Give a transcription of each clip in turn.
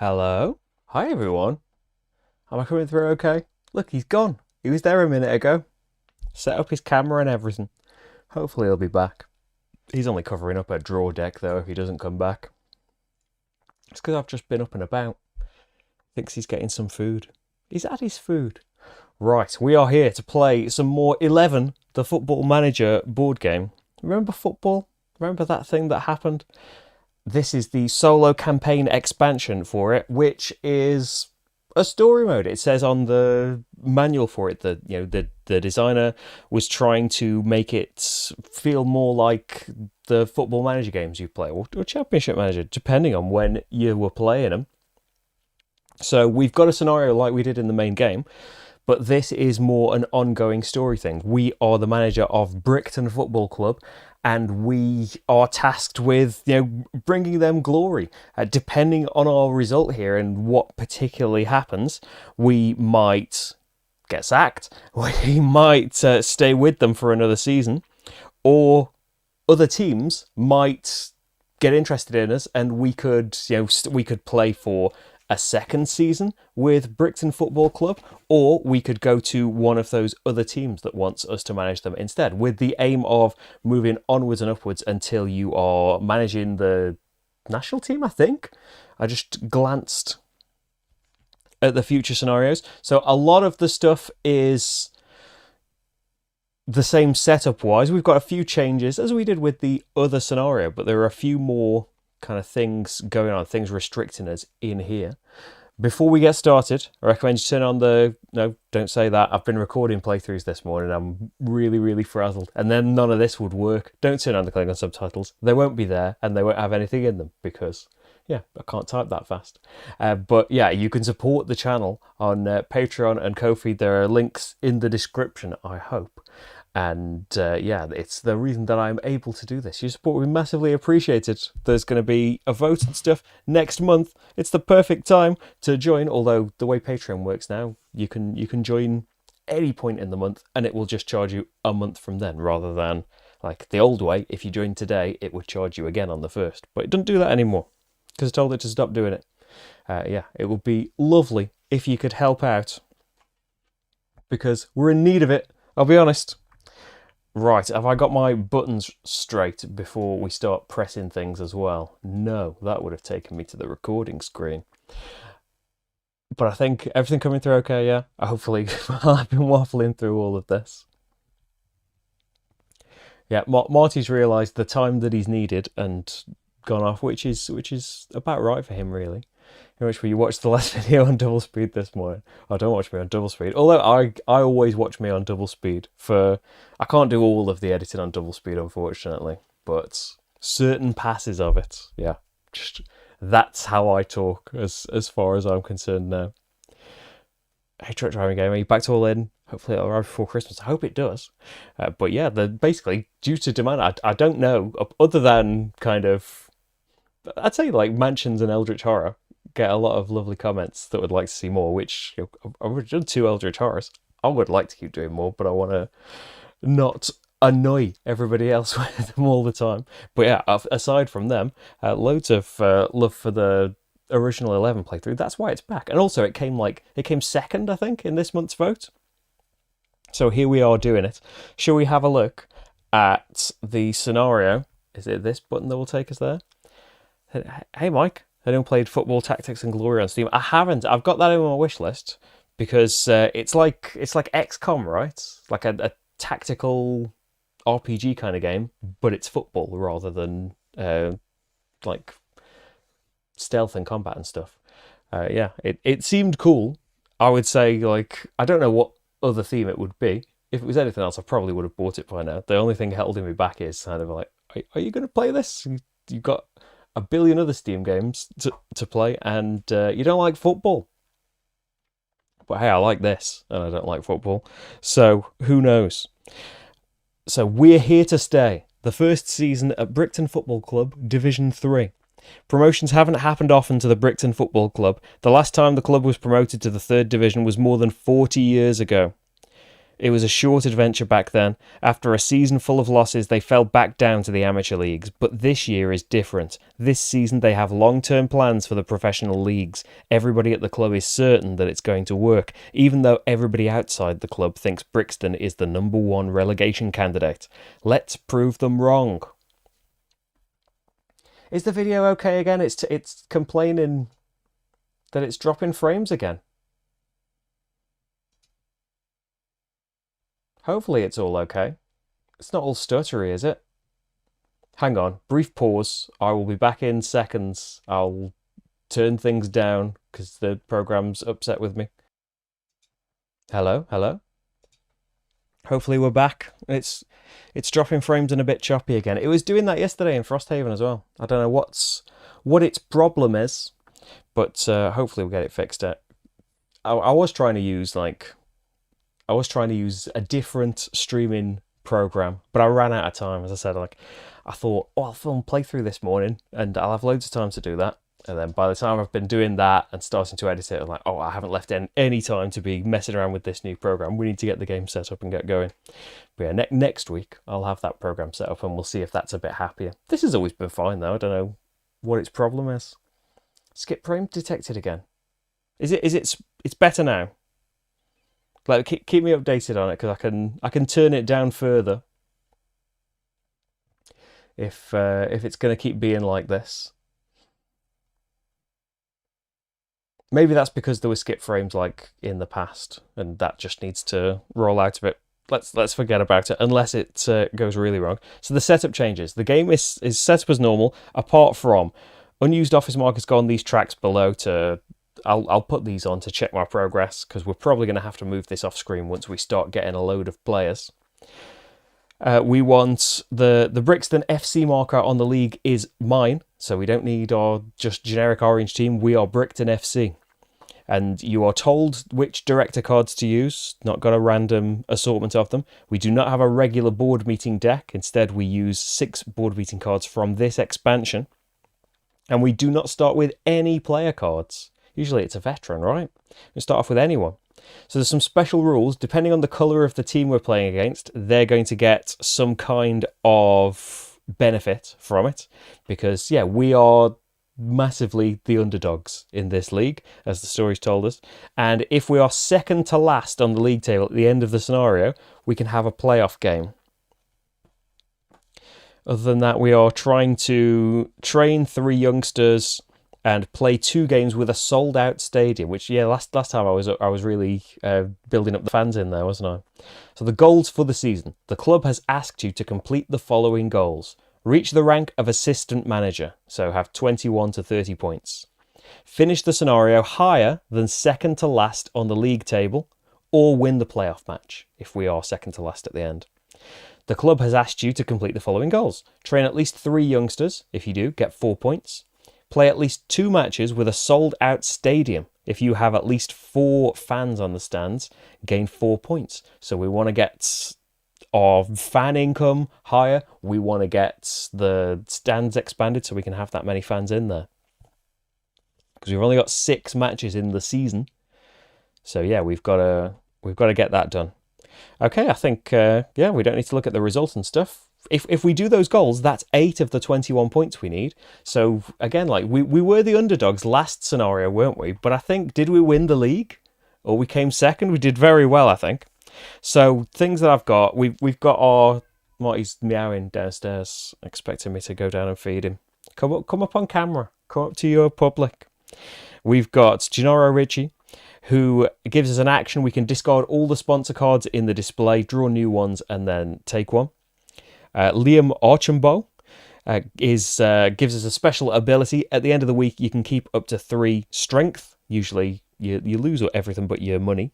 Hello? Hi everyone. Am I coming through okay? Look, he's gone. He was there a minute ago. Set up his camera and everything. Hopefully he'll be back. He's only covering up a draw deck though if he doesn't come back. It's because I've just been up and about. Thinks he's getting some food. He's had his food. Right, we are here to play some more 11, the Football Manager board game. Remember football? Remember that thing that happened? This is the solo campaign expansion for it, which is a story mode. It says on the manual for it that the designer was trying to make it feel more like the Football Manager games you play, or Championship Manager, depending on when you were playing them. So we've got a scenario like we did in the main game, but this is more an ongoing story thing. We are the manager of Brickton Football Club, and we are tasked with bringing them glory. Depending on our result here and what particularly happens, we might get sacked, we might stay with them for another season, or other teams might get interested in us, and we could we could play for a second season with Brickton Football Club, or we could go to one of those other teams that wants us to manage them instead, with the aim of moving onwards and upwards until you are managing the national team, I think. I just glanced at the future scenarios. So a lot of the stuff is the same setup-wise. We've got a few changes, as we did with the other scenario, but there are a few more kind of things going on, things restricting us in here. Before we get started, I recommend you turn on the... No, don't say that. I've been recording playthroughs this morning. I'm really, really frazzled. And then none of this would work. Don't turn on the Klingon subtitles. They won't be there, and they won't have anything in them, because, yeah, I can't type that fast. But, yeah, you can support the channel on Patreon and Ko-fi. There are links in the description, I hope. And yeah, it's the reason that I'm able to do this. Your support will be massively appreciated. There's going to be a vote and stuff next month. It's the perfect time to join, although the way Patreon works now, you can join any point in the month and it will just charge you a month from then, rather than like the old way. If you join today, it would charge you again on the 1st. But it doesn't do that anymore because I told it to stop doing it. Yeah, it would be lovely if you could help out because we're in need of it, I'll be honest. Right, have I got my buttons straight before we start pressing things as well? No, that would have taken me to the recording screen. But I think everything coming through okay, yeah? Hopefully, I've been waffling through all of this. Yeah, Marty's realised the time that he's needed and gone off, which is about right for him, really. In which you watched the last video on double speed this morning. Oh, don't watch me on double speed. Although I always watch me on double speed. I can't do all of the editing on double speed, unfortunately. But certain passes of it, yeah. Just that's how I talk as far as I'm concerned now. Hey, truck driving game, are you back to all in? Hopefully it'll arrive before Christmas. I hope it does. But yeah, basically, due to demand, I don't know, other than kind of, I'd say like Mansions and Eldritch Horror, get a lot of lovely comments that would like to see more, which I've done 2 Eldritch Horrors. I would like to keep doing more, but I want to not annoy everybody else with them all the time. But yeah, aside from them, loads of love for the original 11 playthrough. That's why it's back. And also it came second, I think, in this month's vote. So here we are doing it. Shall we have a look at the scenario? Is it this button that will take us there? Hey, Mike. I don't played Football Tactics and Glory on Steam. I haven't. I've got that on my wish list because it's like XCOM, right? It's like a tactical RPG kind of game, but it's football rather than like stealth and combat and stuff. Yeah, it seemed cool. I would say, like, I don't know what other theme it would be. If it was anything else, I probably would have bought it by now. The only thing holding me back is kind of like, are you going to play this? You've got a billion other Steam games to play, and you don't like football. But hey, I like this, and I don't like football. So, who knows? So, we're here to stay. The first season at Brickton Football Club, Division 3. Promotions haven't happened often to the Brickton Football Club. The last time the club was promoted to the 3rd Division was more than 40 years ago. It was a short adventure back then. After a season full of losses, they fell back down to the amateur leagues. But this year is different. This season, they have long-term plans for the professional leagues. Everybody at the club is certain that it's going to work, even though everybody outside the club thinks Brixton is the #1 relegation candidate. Let's prove them wrong. Is the video okay again? It's complaining that it's dropping frames again. Hopefully it's all okay. It's not all stuttery, is it? Hang on, brief pause. I will be back in seconds. I'll turn things down because the program's upset with me. Hello, hello. Hopefully we're back. It's dropping frames and a bit choppy again. It was doing that yesterday in Frosthaven as well. I don't know what its problem is, but hopefully we'll get it fixed. I was trying to use a different streaming program, but I ran out of time. As I said, I thought, I'll film playthrough this morning and I'll have loads of time to do that. And then by the time I've been doing that and starting to edit it, I'm like, I haven't left any time to be messing around with this new program. We need to get the game set up and get going. But yeah, next week I'll have that program set up and we'll see if that's a bit happier. This has always been fine though. I don't know what its problem is. Skip frame detected again. It's better now? Like, keep me updated on it because I can turn it down further if it's going to keep being like this. Maybe that's because there were skip frames like in the past, and that just needs to roll out of it. Let's forget about it unless it goes really wrong. So the setup changes. The game is set up as normal, apart from unused office markers go on these tracks below to. I'll put these on to check my progress because we're probably going to have to move this off screen once we start getting a load of players. We want the Brixton FC marker on the league is mine, so we don't need our just generic orange team. We are Brixton FC. And you are told which director cards to use, not got a random assortment of them. We do not have a regular board meeting deck. Instead, we use 6 board meeting cards from this expansion. And we do not start with any player cards. Usually it's a veteran, right? We start off with anyone. So there's some special rules. Depending on the colour of the team we're playing against, they're going to get some kind of benefit from it. Because, yeah, we are massively the underdogs in this league, as the story's told us. And if we are second to last on the league table at the end of the scenario, we can have a playoff game. Other than that, we are trying to train 3 youngsters and play 2 games with a sold-out stadium, which, yeah, last time I was really building up the fans in there, wasn't I? So the goals for the season. The club has asked you to complete the following goals. Reach the rank of assistant manager, so have 21 to 30 points. Finish the scenario higher than second to last on the league table, or win the playoff match, if we are second to last at the end. The club has asked you to complete the following goals. Train at least 3 youngsters. If you do, get 4 points. Play at least 2 matches with a sold-out stadium. If you have at least 4 fans on the stands, gain 4 points. So we want to get our fan income higher. We want to get the stands expanded so we can have that many fans in there. Because we've only got 6 matches in the season. So yeah, we've got to get that done. Okay, I think yeah, we don't need to look at the result and stuff. If we do those goals, that's 8 of the 21 points we need. So again, like we were the underdogs last scenario, weren't we? But I think, did we win the league? Or we came second? We did very well, I think. So things that I've got, we've got our Marty's meowing downstairs, expecting me to go down and feed him. Come up on camera. Come up to your public. We've got Gennaro Ricci, who gives us an action. We can discard all the sponsor cards in the display, draw new ones, and then take one. Liam Archambault gives us a special ability. At the end of the week, you can keep up to 3 strength. Usually, you lose everything but your money.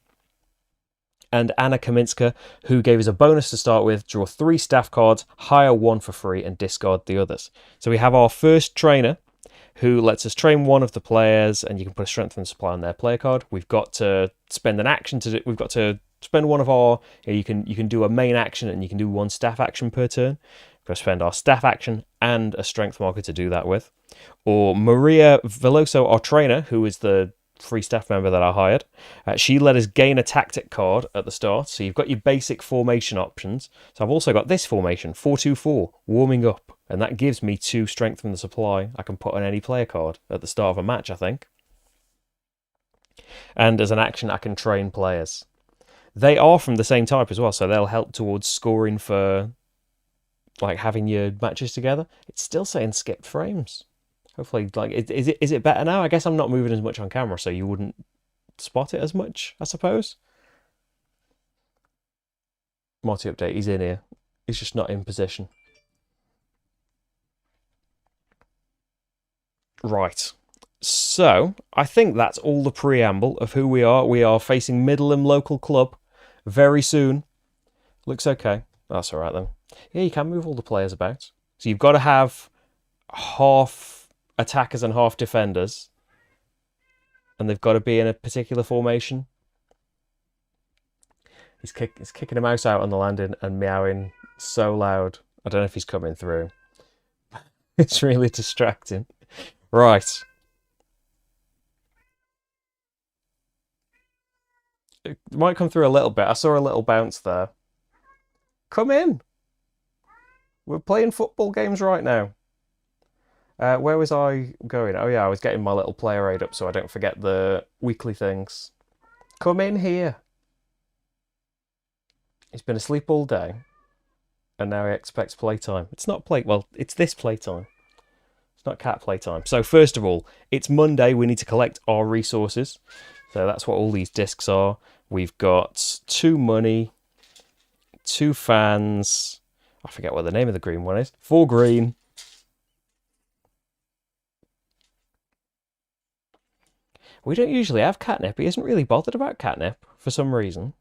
And Anna Kaminska, who gave us a bonus to start with, draw 3 staff cards, hire 1 for free, and discard the others. So we have our first trainer, who lets us train 1 of the players, and you can put a strength and supply on their player card. We've got to spend an action to do. We've got to spend one of our. You can do a main action, and you can do 1 staff action per turn. We've got to spend our staff action and a strength marker to do that with. Or Maria Veloso, our trainer, who is the free staff member that I hired. She let us gain a tactic card at the start. So you've got your basic formation options. So I've also got this formation, 4-2-4, warming up. And that gives me 2 strength from the supply I can put on any player card at the start of a match, I think. And as an action, I can train players. They are from the same type as well, so they'll help towards scoring for like having your matches together. It's still saying skipped frames. Hopefully, like, is it better now? I guess I'm not moving as much on camera, so you wouldn't spot it as much, I suppose. Morty update, he's in here. He's just not in position. Right. So, I think that's all the preamble of who we are. We are facing Middleham Local Club very soon. Looks okay. That's all right, then. Yeah, you can move all the players about. So you've got to have half attackers and half defenders. And they've got to be in a particular formation. He's kicking a mouse out on the landing and meowing so loud. I don't know if he's coming through. It's really distracting. Right. It might come through a little bit. I saw a little bounce there. Come in. We're playing football games right now. Where was I going? Oh yeah, I was getting my little player aid up so I don't forget the weekly things. Come in here. He's been asleep all day. And now he expects playtime. It's not play... Well, it's this playtime. It's not cat playtime. So first of all, it's Monday. We need to collect our resources. So that's what all these discs are. We've got 2 money, 2 fans. I forget what the name of the green one is. 4 green. We don't usually have catnip. He isn't really bothered about catnip for some reason.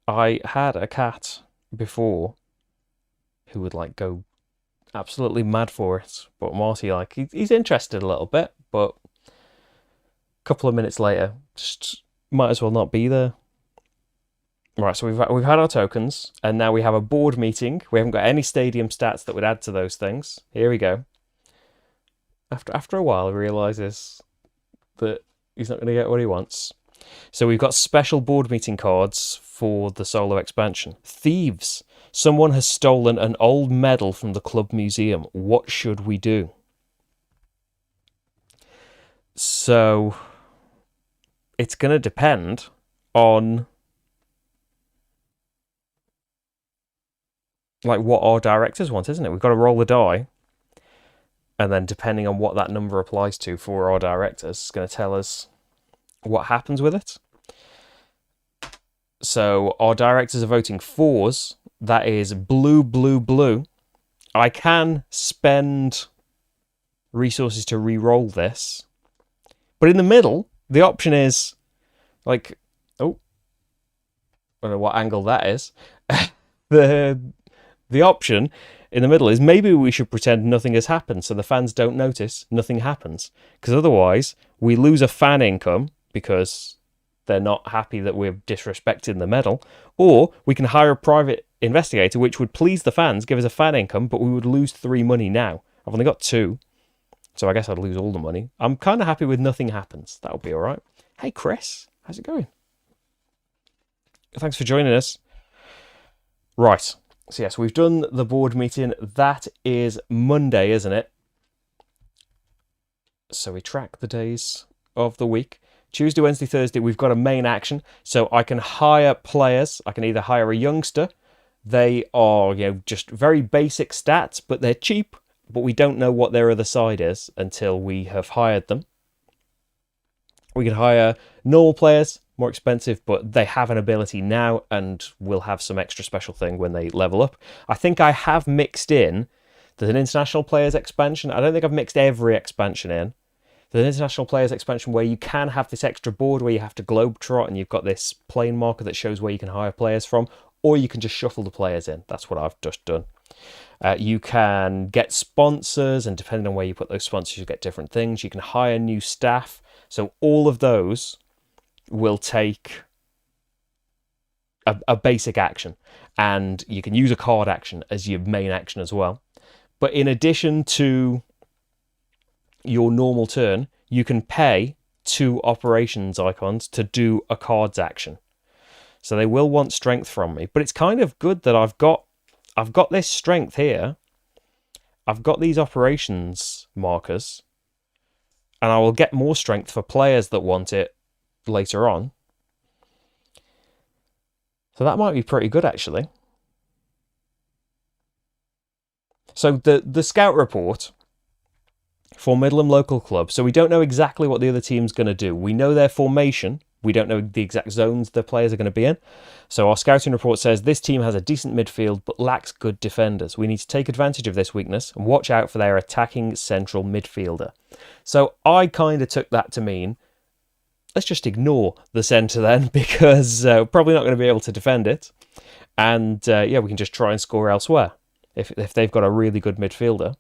I had a cat before who would like go absolutely mad for it, but Marty, like, he's interested a little bit, but a couple of minutes later, just might as well not be there. Right, so we've had our tokens, and now we have a board meeting. We haven't got any stadium stats that would add to those things. Here we go. After a while, he realizes that he's not going to get what he wants. So we've got special board meeting cards for the solo expansion. Thieves. Someone has stolen an old medal from the club museum. What should we do? So it's going to depend on like what our directors want, isn't it? We've got to roll the die. And then depending on what that number applies to for our directors, it's going to tell us what happens with it. So our directors are voting 4s. That is blue, blue, blue. I can spend resources to re-roll this. But in the middle, the option is like, oh, I don't know what angle that is. The option in the middle is maybe we should pretend nothing has happened so the fans don't notice nothing happens. Because otherwise, we lose a fan income because they're not happy that we're disrespecting the medal. Or we can hire a private investigator, which would please the fans, give us a fan income, but we would lose 3 money now. I've only got 2, so I guess I'd lose all the money. I'm kind of happy with nothing happens. That'll be all right. Hey, Chris, how's it going? Thanks for joining us. Right. So yes, we've done the board meeting. That is Monday, isn't it? So we track the days of the week. Tuesday, Wednesday, Thursday, we've got a main action. So I can hire players. I can either hire a youngster. They are, just very basic stats, but they're cheap. But we don't know what their other side is until we have hired them. We can hire normal players, more expensive, but they have an ability now and will have some extra special thing when they level up. I think I have mixed in, there's an international players expansion. I don't think I've mixed every expansion in. There's an international players expansion where you can have this extra board where you have to globetrot and you've got this plane marker that shows where you can hire players from, or you can just shuffle the players in. That's what I've just done. You can get sponsors, and depending on where you put those sponsors, you get different things. You can hire new staff. So all of those will take a basic action, and you can use a card action as your main action as well. But in addition to your normal turn, you can pay 2 operations icons to do a card's action. So they will want strength from me, but it's kind of good that I've got this strength here. I've got these operations markers, and I will get more strength for players that want it later on. So that might be pretty good, actually. So the scout report for Middleham Local Club. So we don't know exactly what the other team's going to do. We know their formation. We don't know the exact zones the players are going to be in. So our scouting report says this team has a decent midfield but lacks good defenders. We need to take advantage of this weakness and watch out for their attacking central midfielder. So I kind of took that to mean, let's just ignore the centre then, because we're probably not going to be able to defend it. And yeah, we can just try and score elsewhere if they've got a really good midfielder.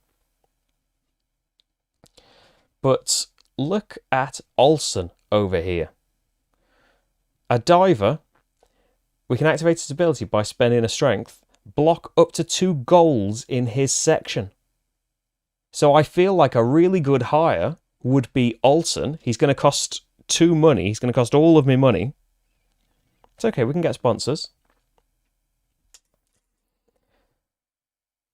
But look at Olsen over here. A diver, we can activate his ability by spending a strength, block up to 2 goals in his section. So I feel like a really good hire would be Olsen. He's going to cost 2 money. He's going to cost all of me money. It's okay, we can get sponsors.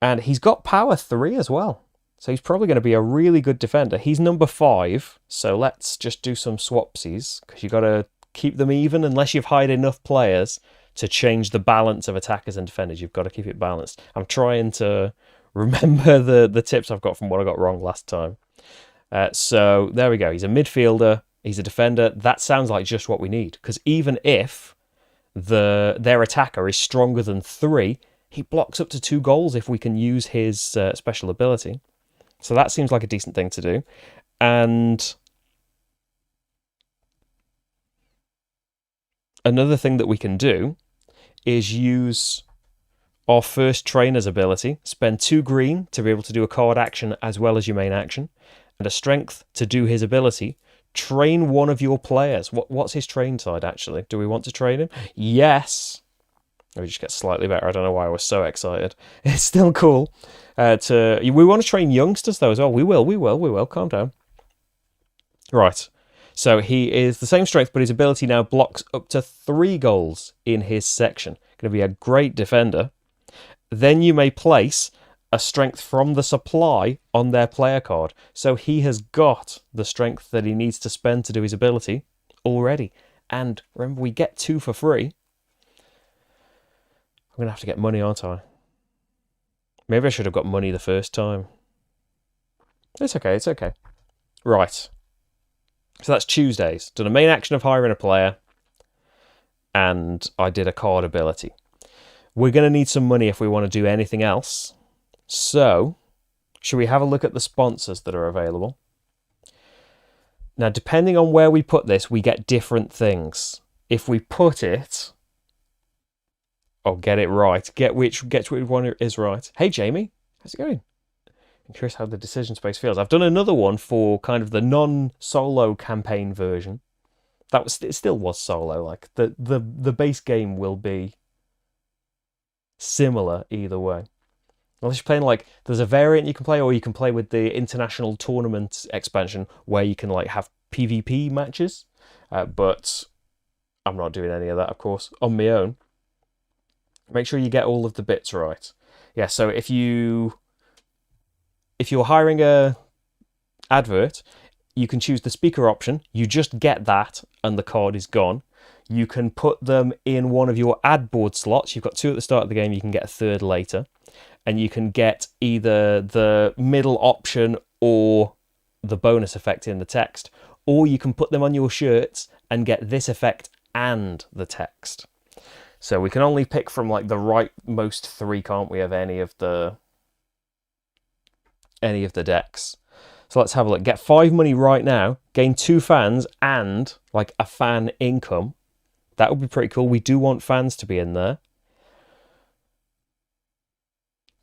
And he's got power 3 as well. So he's probably going to be a really good defender. He's number 5, so let's just do some swapsies, because you've got to keep them even. Unless you've hired enough players to change the balance of attackers and defenders, you've got to keep it balanced. I'm trying to remember the tips I've got from what I got wrong last time. So there we go. He's a midfielder. He's a defender. That sounds like just what we need, because even if their attacker is stronger than 3, he blocks up to 2 goals if we can use his special ability. So that seems like a decent thing to do. And another thing that we can do is use our first trainer's ability. Spend 2 green to be able to do a card action as well as your main action, and a strength to do his ability. Train one of your players. What's his train side, actually? Do we want to train him? Yes. We just get slightly better. I don't know why I was so excited. It's still cool. We want to train youngsters, though, as well. We will. Calm down. Right. So he is the same strength, but his ability now blocks up to 3 goals in his section. Going to be a great defender. Then you may place a strength from the supply on their player card. So he has got the strength that he needs to spend to do his ability already. And remember, we get 2 for free. I'm going to have to get money, aren't I? Maybe I should have got money the first time. It's okay. Right. So that's Tuesdays. Done a main action of hiring a player. And I did a card ability. We're going to need some money if we want to do anything else. So, should we have a look at the sponsors that are available? Now, depending on where we put this, we get different things. If we put it... Oh, get it right. Get which one is right. Hey, Jamie. How's it going? I'm curious how the decision space feels. I've done another one for kind of the non-solo campaign version. It still was solo. Like the base game will be similar either way. Unless you're playing like there's a variant you can play, or you can play with the international tournament expansion where you can like have PvP matches. But I'm not doing any of that, of course, on my own. Make sure you get all of the bits right. Yeah, so if you're hiring a advert, you can choose the speaker option. You just get that and the card is gone. You can put them in one of your ad board slots. You've got 2 at the start of the game. You can get a 3rd later. And you can get either the middle option or the bonus effect in the text. Or you can put them on your shirts and get this effect and the text. So we can only pick from like the rightmost 3, can't we, of any of the decks. So let's have a look. Get 5 money right now, gain 2 fans and like a fan income. That would be pretty cool. We do want fans to be in there.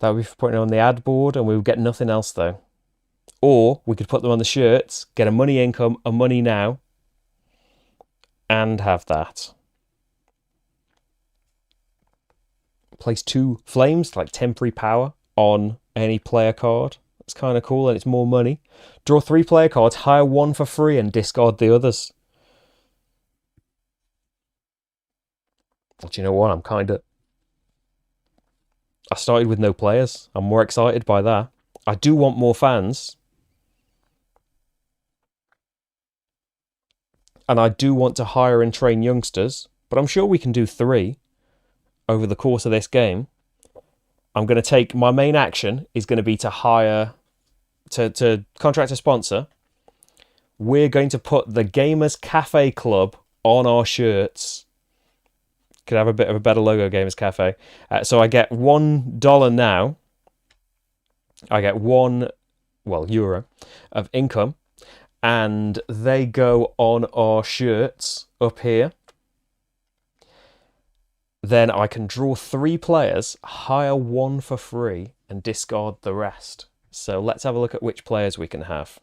That would be for putting on the ad board, and we would get nothing else though. Or we could put them on the shirts, get a money income, a money now, and have that. Place 2 flames, like temporary power, on any player card. It's kind of cool and it's more money. Draw 3 player cards, hire 1 for free and discard the others. But you know what? I started with no players. I'm more excited by that. I do want more fans. And I do want to hire and train youngsters. But I'm sure we can do 3 over the course of this game. I'm going to take... My main action is going to be to hire... To contract a sponsor. We're going to put the Gamers Cafe Club on our shirts. Could have a bit of a better logo, Gamers Cafe. So I get $1 now. I get €1 of income. And they go on our shirts up here. Then I can draw 3 players, hire 1 for free, and discard the rest. So let's have a look at which players we can have.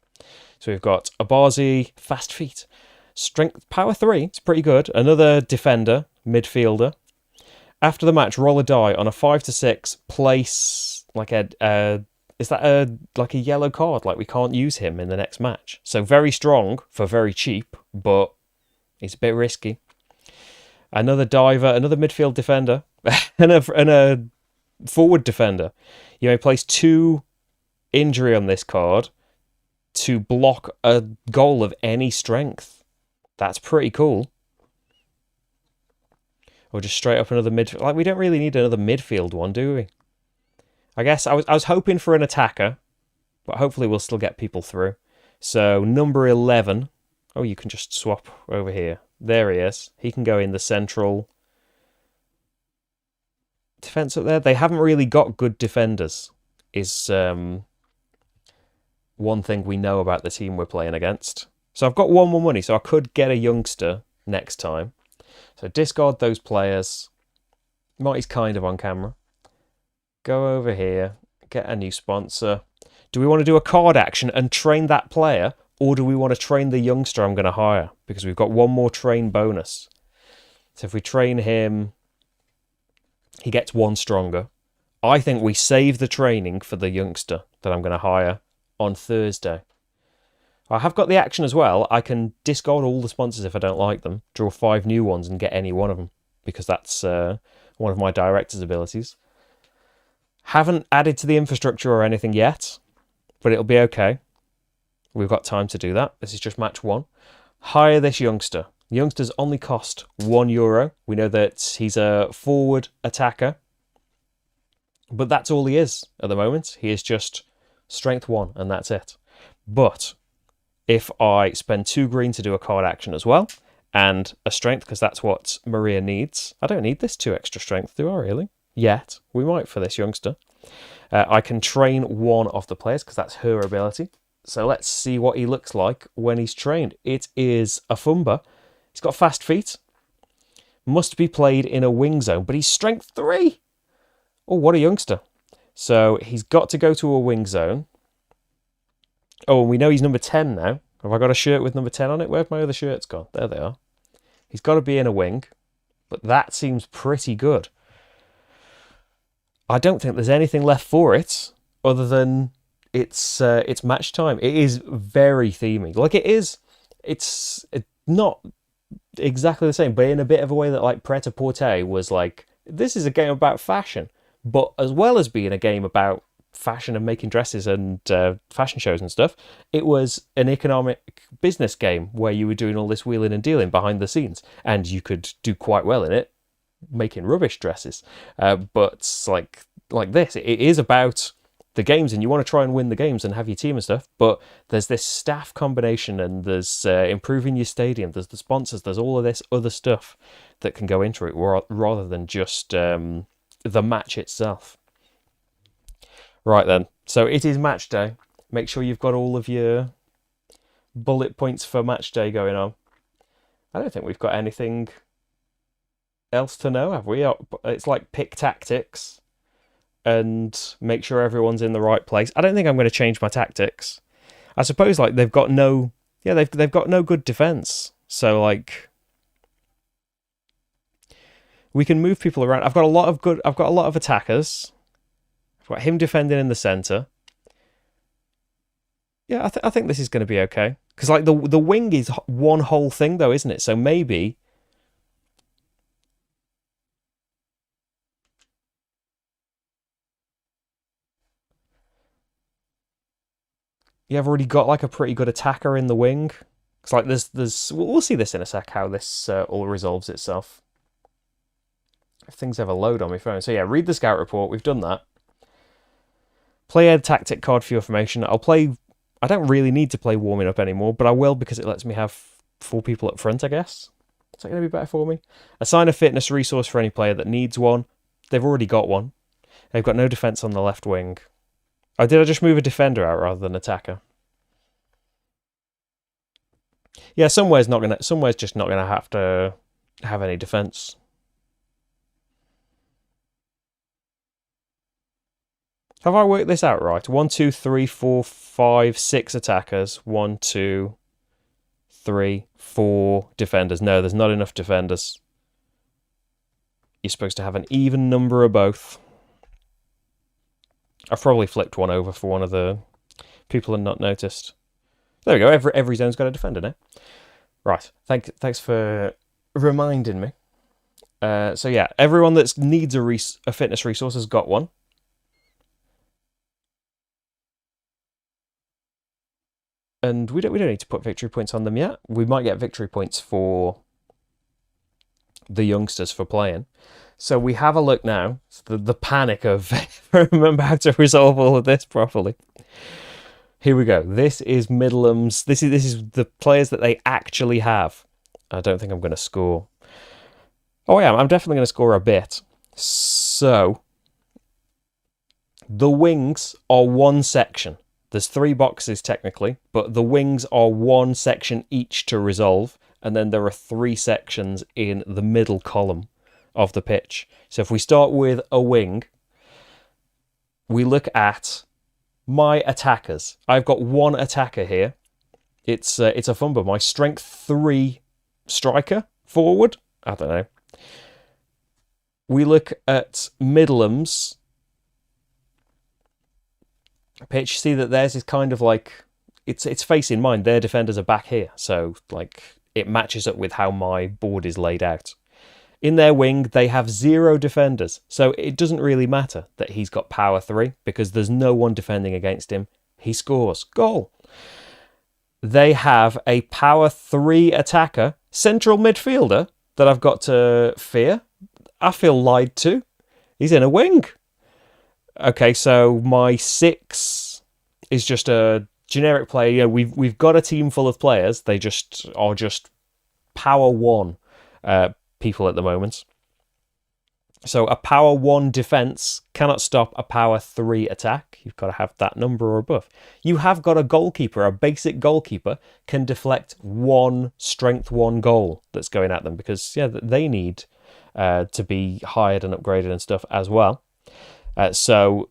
So we've got Abazi, fast feet, strength, power 3. It's pretty good. Another defender, midfielder. After the match, roll a die on a 5 to 6. Place like is that like a yellow card? Like we can't use him in the next match. So very strong for very cheap, but it's a bit risky. Another diver, another midfield defender, and a forward defender. You may place 2 injury on this card to block a goal of any strength. That's pretty cool. Or just straight up another midfield. Like, we don't really need another midfield one, do we? I guess I was hoping for an attacker, but hopefully we'll still get people through. So number 11. Oh, you can just swap over here. There he is. He can go in the central defense up there. They haven't really got good defenders, is one thing we know about the team we're playing against. So I've got 1 more money, so I could get a youngster next time. So discard those players. Marty's kind of on camera. Go over here, get a new sponsor. Do we want to do a card action and train that player, or do we want to train the youngster I'm going to hire? Because we've got 1 more train bonus. So if we train him, he gets 1 stronger. I think we save the training for the youngster that I'm going to hire on Thursday. I have got the action as well. I can discard all the sponsors if I don't like them, draw 5 new ones and get any one of them, because that's one of my director's abilities. Haven't added to the infrastructure or anything yet, but it'll be okay. We've got time to do that. This is just match 1. Hire this youngster. The youngsters only cost €1. We know that he's a forward attacker, but that's all he is at the moment. He is just strength 1, and that's it. But if I spend 2 green to do a card action as well, and a strength, because that's what Maria needs. I don't need this 2 extra strength, do I really? Yet. We might for this youngster. I can train 1 of the players, because that's her ability. So let's see what he looks like when he's trained. It is a Fumba. He's got fast feet. Must be played in a wing zone, but he's strength 3. Oh, what a youngster. So he's got to go to a wing zone. Oh, and we know he's number 10 now. Have I got a shirt with number 10 on it? Where've my other shirts gone? There they are. He's got to be in a wing, but that seems pretty good. I don't think there's anything left for it other than it's match time. It is very theming. Like, it's not exactly the same, but in a bit of a way that, like, Pret-a-Porter was like, this is a game about fashion, but as well as being a game about fashion and making dresses and fashion shows and stuff, it was an economic business game where you were doing all this wheeling and dealing behind the scenes, and you could do quite well in it, making rubbish dresses. But like this, it is about the games, and you want to try and win the games and have your team and stuff, but there's this staff combination, and there's improving your stadium, there's the sponsors, there's all of this other stuff that can go into it rather than just the match itself. Right then, so it is match day. Make sure you've got all of your bullet points for match day going on. I don't think we've got anything else to know, have we? It's like pick tactics and make sure everyone's in the right place. I don't think I'm going to change my tactics. I suppose like they've got no good defense. So like we can move people around. I've got a lot of attackers. I've got him defending in the center. Yeah, I think this is going to be okay. Because like the wing is one whole thing though, isn't it? So maybe you have already got like a pretty good attacker in the wing. It's like there's we'll see this in a sec how this all resolves itself. If things ever load on my phone. So yeah, read the scout report. We've done that. Play a tactic card for your formation. I don't really need to play warming up anymore, but I will because it lets me have 4 people up front, I guess. Is that going to be better for me? Assign a fitness resource for any player that needs one. They've already got one. They've got no defense on the left wing. Oh, did I just move a defender out rather than attacker? Yeah, somewhere's just not gonna have to have any defense. Have I worked this out right? 1, 2, 3, 4, 5, 6 attackers. 1, 2, 3, 4 defenders. No, there's not enough defenders. You're supposed to have an even number of both. I've probably flipped one over for one of the people and not noticed. There we go. Every zone's got a defender now. Right. Thanks for reminding me. So yeah, everyone that needs a fitness resource has got one. And we don't need to put victory points on them yet. We might get victory points for the youngsters for playing. So we have a look now. The panic of remember how to resolve all of this properly. Here we go. This is Middlem's. This is the players that they actually have. I don't think I'm going to score. Oh, yeah, I'm definitely going to score a bit. So the wings are one section. There's 3 boxes technically, but the wings are one section each to resolve, and then there are 3 sections in the middle column of the pitch. So if we start with a wing, we look at my attackers. I've got one attacker here. It's a Fumba, my strength 3 striker forward. I don't know. We look at Middlem's pitch. See that theirs is kind of like it's facing mine. Their defenders are back here, so like it matches up with how my board is laid out. In their wing, they have 0 defenders, so it doesn't really matter that he's got power 3 because there's no one defending against him. He scores. Goal. They have a power 3 attacker, central midfielder that I've got to fear. I feel lied to. He's in a wing. Okay, so my 6 is just a generic player. You know, we've got a team full of players. They just are just power 1 people at the moment. So a power 1 defense cannot stop a power 3 attack. You've got to have that number or above. You have got a goalkeeper. A basic goalkeeper can deflect 1 strength 1 goal that's going at them because yeah, they need to be hired and upgraded and stuff as well. So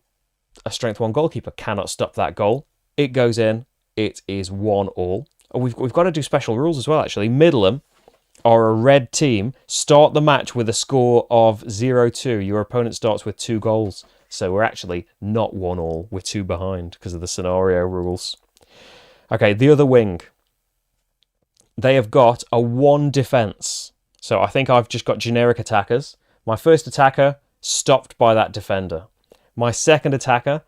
a strength 1 goalkeeper cannot stop that goal. It goes in. It is 1-1. Oh, we've got to do special rules as well, actually. Middleham are a red team. Start the match with a score of 0-2. Your opponent starts with 2 goals. So we're actually not 1-1. We're 2 behind because of the scenario rules. Okay, the other wing. They have got a 1 defense. So I think I've just got generic attackers. My first attacker stopped by that defender. My second attacker,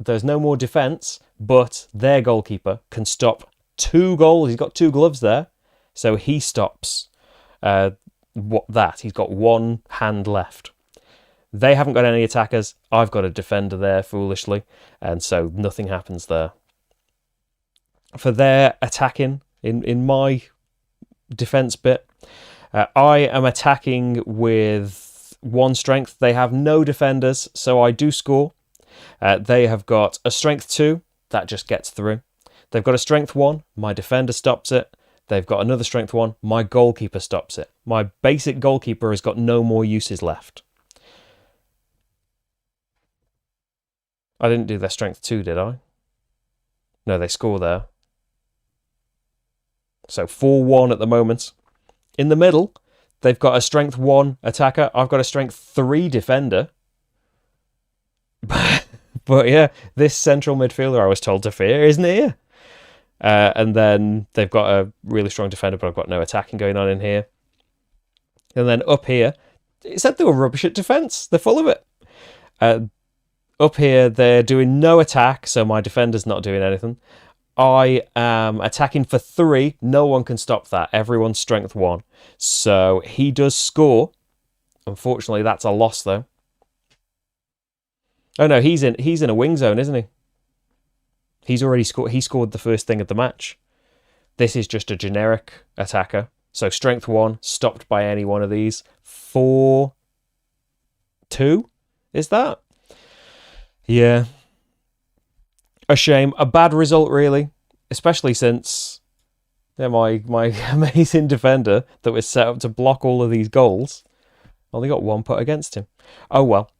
there's no more defense, but their goalkeeper can stop 2 goals. He's got 2 gloves there. So he stops that. He's got 1 hand left. They haven't got any attackers. I've got a defender there, foolishly. And so nothing happens there. For their attacking, in my defense bit, I am attacking with 1 strength. They have no defenders, so I do score. They have got a strength 2. That just gets through. They've got a strength 1. My defender stops it. They've got another strength 1. My goalkeeper stops it. My basic goalkeeper has got no more uses left. I didn't do their strength 2, did I? No, they score there. So 4-1 at the moment. In the middle, they've got a strength 1 attacker. I've got a strength 3 defender. But yeah, this central midfielder I was told to fear isn't here. And then they've got a really strong defender, but I've got no attacking going on in here. And then up here, it said they were rubbish at defence. They're full of it. Up here, they're doing no attack, so my defender's not doing anything. I am attacking for 3. No one can stop that. Everyone's strength 1. So he does score. Unfortunately, that's a loss, though. Oh, no, he's in a wing zone, isn't he? He's already scored. He scored the first thing of the match. This is just a generic attacker. So strength 1, stopped by any one of these. 4-2, is that? Yeah. A shame. A bad result, really. Especially since my amazing defender that was set up to block all of these goals only got 1 put against him. Oh, well.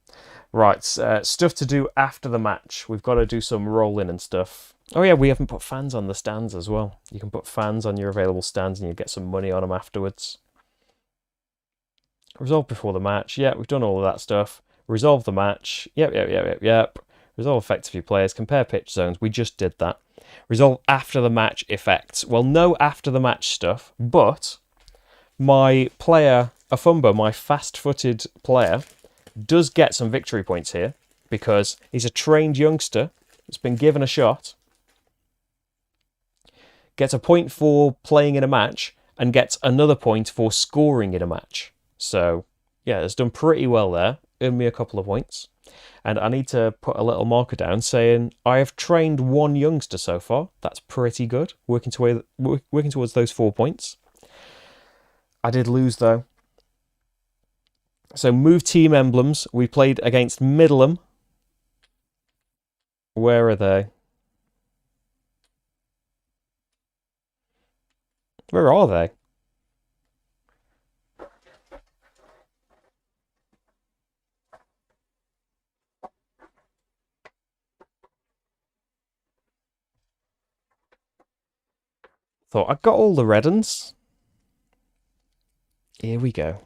Right, stuff to do after the match. We've got to do some rolling and stuff. Oh, yeah, we haven't put fans on the stands as well. You can put fans on your available stands and you get some money on them afterwards. Resolve before the match. Yeah, we've done all of that stuff. Resolve the match. Yep. Resolve effects of your players. Compare pitch zones. We just did that. Resolve after the match effects. Well, no after the match stuff, but my player, Afumba, my fast-footed player, does get some victory points here because he's a trained youngster that's been given a shot, gets a point for playing in a match, and gets another point for scoring in a match. So, yeah, it's done pretty well there. Earned me a couple of points. And I need to put a little marker down saying I have trained 1 youngster so far. That's pretty good. Working towards those 4 points. I did lose, though. So move team emblems. We played against Middleham. Where are they? Where are they? Thought I got all the red uns. Here we go.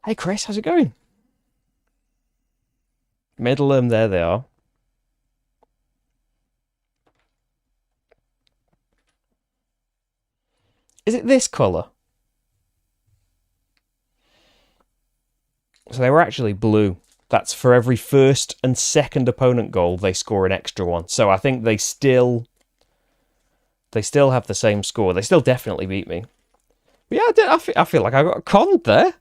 Hey Chris, how's it going? Middleham, there they are. Is it this colour? So they were actually blue. That's for every first and second opponent goal, they score an extra one. So I think they still have the same score. They still definitely beat me. But yeah, I feel like I got conned there.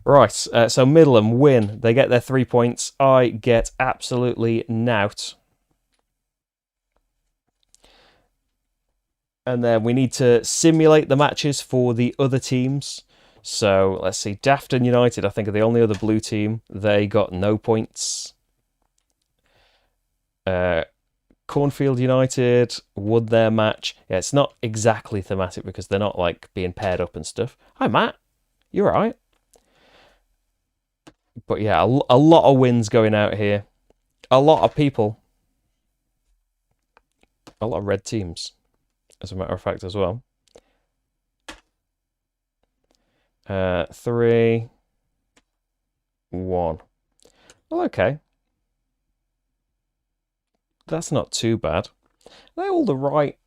Right, so Middleham win. They get their 3 points. I get absolutely nout. And then we need to simulate the matches for the other teams. So let's see, Dafton United, I think, are the only other blue team. They got no points. Cornfield United won their match. Yeah, it's not exactly thematic because they're not like being paired up and stuff. Hi, Matt. You all right? But yeah, a lot of wins going out here. A lot of people. A lot of red teams, as a matter of fact, as well. 3, 1. Well, okay. That's not too bad. They're all the right.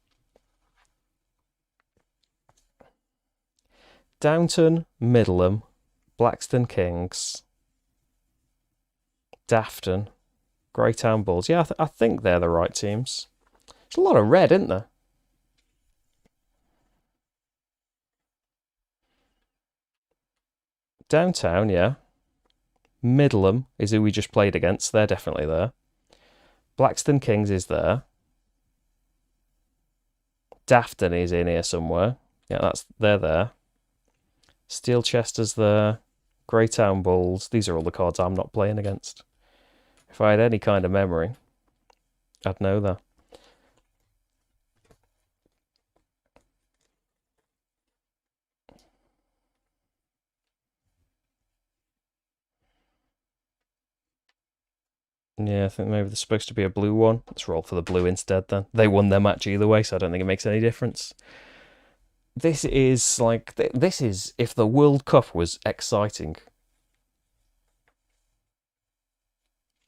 Downton, Middleham, Blackstone Kings, Dafton, Greytown Bulls. Yeah, I think they're the right teams. There's a lot of red, isn't there? Downtown, yeah. Middleham is who we just played against. They're definitely there. Blackstone Kings is there. Dafton is in here somewhere. Yeah, they're there. Steelchester's there. Greytown Bulls. These are all the cards I'm not playing against. If I had any kind of memory, I'd know that. Yeah, I think maybe there's supposed to be a blue one. Let's roll for the blue instead then. They won their match either way, so I don't think it makes any difference. This is like, this is if the World Cup was exciting.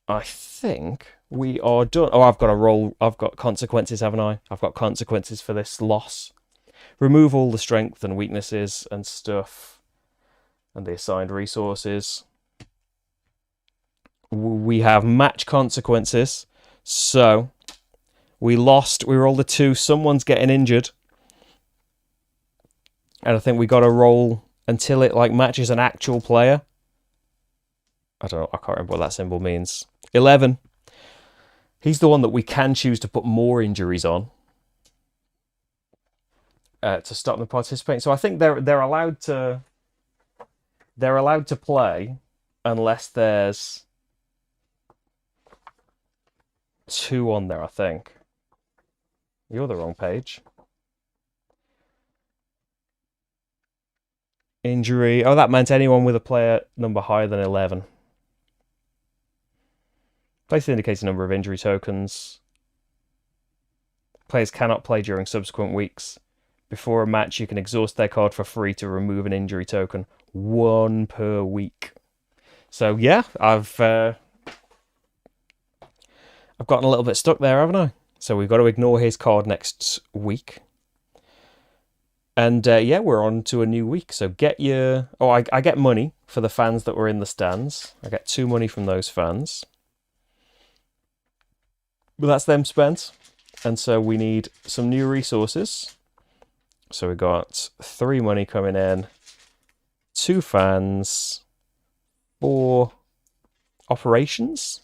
I think We are done. Oh, I've got a roll. I've got consequences, haven't I? I've got consequences for this loss. Remove all the strength and weaknesses and stuff and the assigned resources. We have match consequences. So we lost. We rolled a 2. Someone's getting injured. And I think we got to roll until it like matches an actual player. I don't know. I can't remember what that symbol means. 11. He's the one that we can choose to put more injuries on to stop them participating. So I think they're allowed to play unless there's 2 on there. I think you're the wrong page. Injury. Oh, that meant anyone with a player number higher than 11. Place indicates a number of injury tokens. Players cannot play during subsequent weeks. Before a match, you can exhaust their card for free to remove an injury token. 1 per week. So yeah, I've gotten a little bit stuck there, haven't I? So we've got to ignore his card next week. And yeah, we're on to a new week. So get your... Oh, I get money for the fans that were in the stands. I get 2 money from those fans. But that's them spent. And so we need some new resources. So we got 3 money coming in. 2 fans. 4 operations.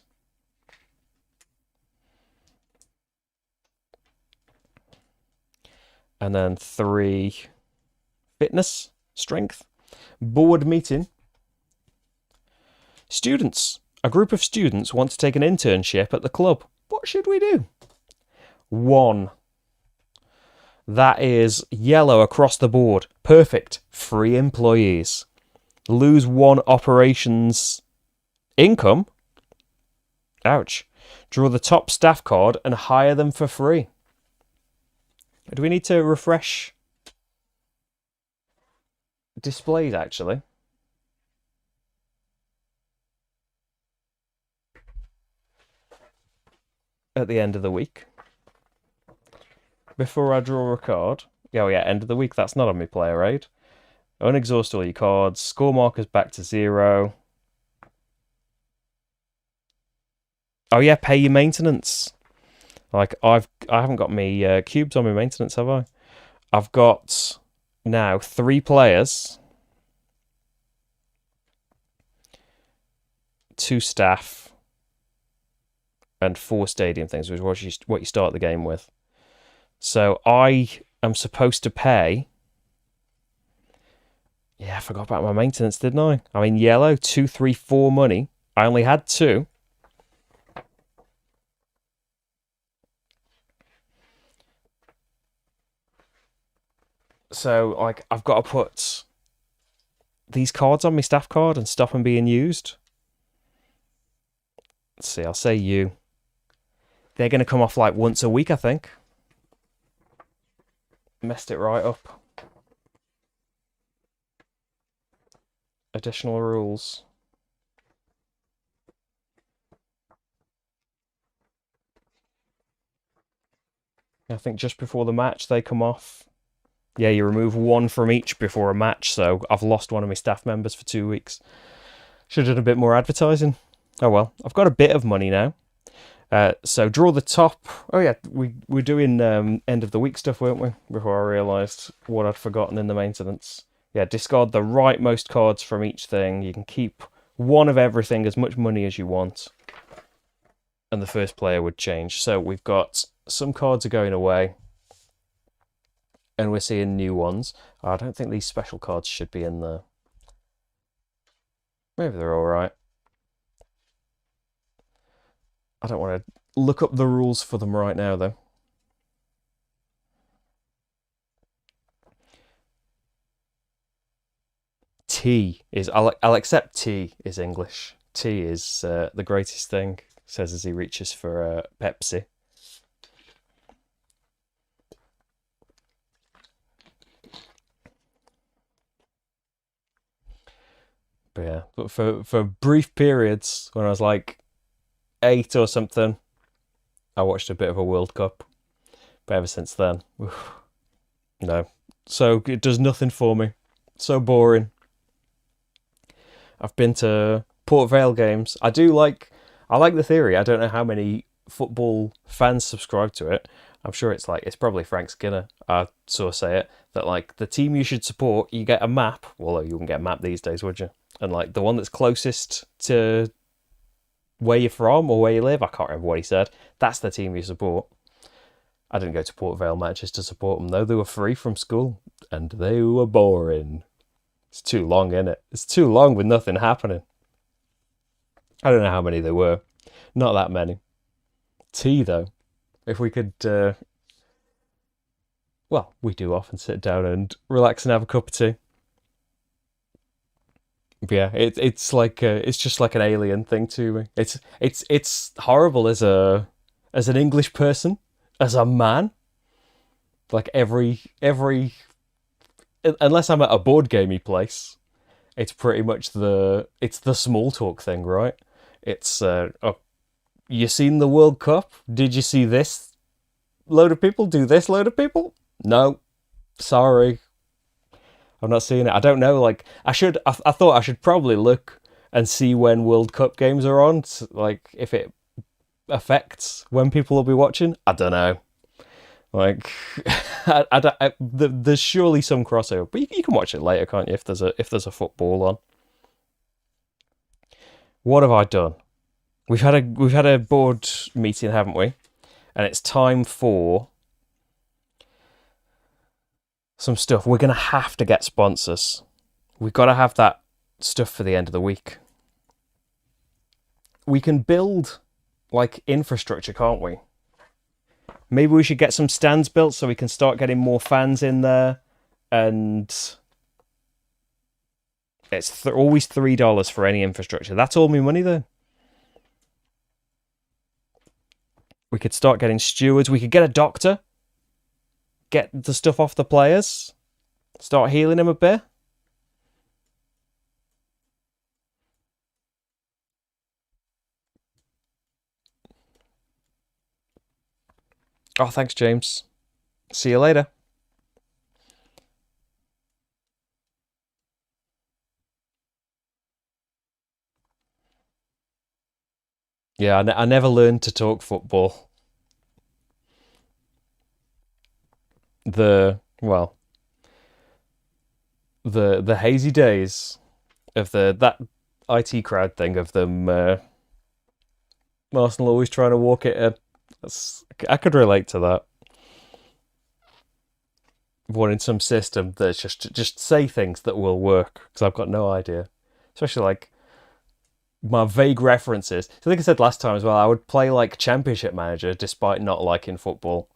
And then 3 fitness, strength. Board meeting. Students. A group of students want to take an internship at the club. What should we do? 1. That is yellow across the board. Perfect. Free employees. Lose 1 operations income. Ouch. Draw the top staff card and hire them for free. Do we need to refresh displays, actually? At the end of the week. Before I draw a card. Oh yeah, end of the week. That's not on my player aid. Unexhaust all your cards. Score markers back to 0. Oh yeah, pay your maintenance. Like I haven't got me cubes on my maintenance, have I? I've got now 3 players, 2 staff, and 4 stadium things, which is what you start the game with. So I am supposed to pay. Yeah, I forgot about my maintenance, didn't I? I'm in yellow, 2, 3, 4 money. I only had 2. So, like, I've got to put these cards on my staff card and stop them being used. Let's see, I'll say you. They're going to come off like once a week, I think. Messed it right up. Additional rules. I think just before the match they come off. Yeah, you remove 1 from each before a match, so I've lost 1 of my staff members for 2 weeks. Should have done a bit more advertising. Oh well, I've got a bit of money now. So draw the top. Oh yeah, we're doing end of the week stuff, weren't we? Before I realised what I'd forgotten in the maintenance. Yeah, discard the rightmost cards from each thing. You can keep 1 of everything, as much money as you want. And the first player would change. So we've got some cards are going away. And we're seeing new ones. I don't think these special cards should be in there. Maybe they're alright. I don't want to look up the rules for them right now, though. Tea is... I'll accept tea is English. Tea is the greatest thing, says as he reaches for Pepsi. But yeah, but for brief periods, when I was like 8 or something, I watched a bit of a World Cup, but ever since then, no. So it does nothing for me. So boring. I've been to Port Vale games. I like the theory. I don't know how many football fans subscribe to it. I'm sure it's probably Frank Skinner. I saw say it that like the team you should support, you get a map. Well, you wouldn't get a map these days, would you? And like the one that's closest to where you're from or where you live, I can't remember what he said. That's the team you support. I didn't go to Port Vale matches to support them though. They were free from school and they were boring. It's too long, isn't it? It's too long with nothing happening. I don't know how many there were. Not that many. Tea, though. If we could, well, we do often sit down and relax and have a cup of tea. But yeah, it's just like an alien thing to me. It's horrible as an English person, as a man. Like every unless I'm at a board gamey place, it's pretty much the small talk thing, right? It's oh, you seen the World Cup? Did you see this load of people do this load of people? No, sorry, I've not seen it. I don't know. Like I should. I thought I should probably look and see when World Cup games are on. Like if it affects when people will be watching. I don't know. Like there's surely some crossover, but you can watch it later, can't you? If there's a football on. What have I done? We've had a board meeting, haven't we? And it's time for some stuff. We're gonna have to get sponsors. We've got to have that stuff for the end of the week. We can build like infrastructure, can't we? Maybe we should get some stands built so we can start getting more fans in there. And it's always $3 for any infrastructure. That's all my money then. We could start getting stewards. We could get a doctor. Get the stuff off the players. Start healing them a bit. Oh, thanks, James. See you later. Yeah, I never learned to talk football. Well, the hazy days of that IT crowd thing of them. Arsenal always trying to walk it in. I could relate to that. Wanting some system that's just say things that will work because I've got no idea. Especially like my vague references. So I think I said last time as well. I would play like Championship Manager despite not liking football,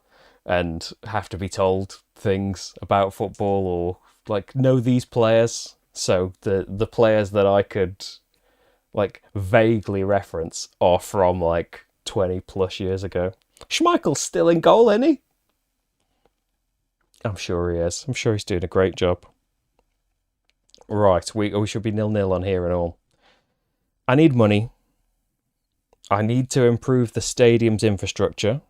and have to be told things about football or like know these players. So the players that I could like vaguely reference are from like 20 plus years ago. Schmeichel's still in goal, isn't he? I'm sure he is. I'm sure he's doing a great job. Right, we should be 0-0 on here and all. I need money. I need to improve the stadium's infrastructure.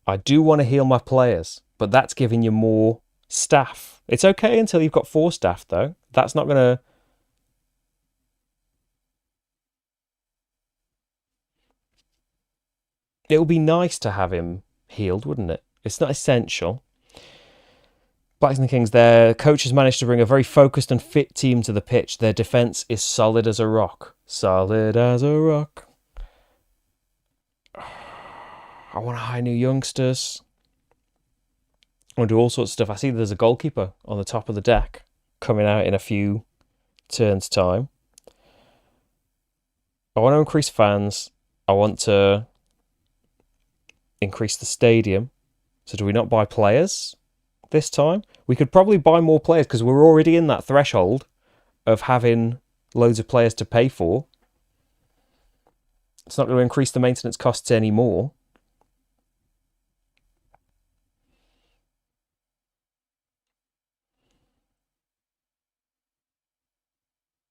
I do want to heal my players, but that's giving you more staff. It's okay until you've got 4 staff, though. That's not going to... It would be nice to have him healed, wouldn't it? It's not essential. Blacks and Kings, their coach has managed to bring a very focused and fit team to the pitch. Their defence is solid as a rock. Solid as a rock. I want to hire new youngsters. I want to do all sorts of stuff. I see there's a goalkeeper on the top of the deck coming out in a few turns' time. I want to increase fans. I want to increase the stadium. So do we not buy players this time? We could probably buy more players because we're already in that threshold of having loads of players to pay for. It's not going to increase the maintenance costs anymore.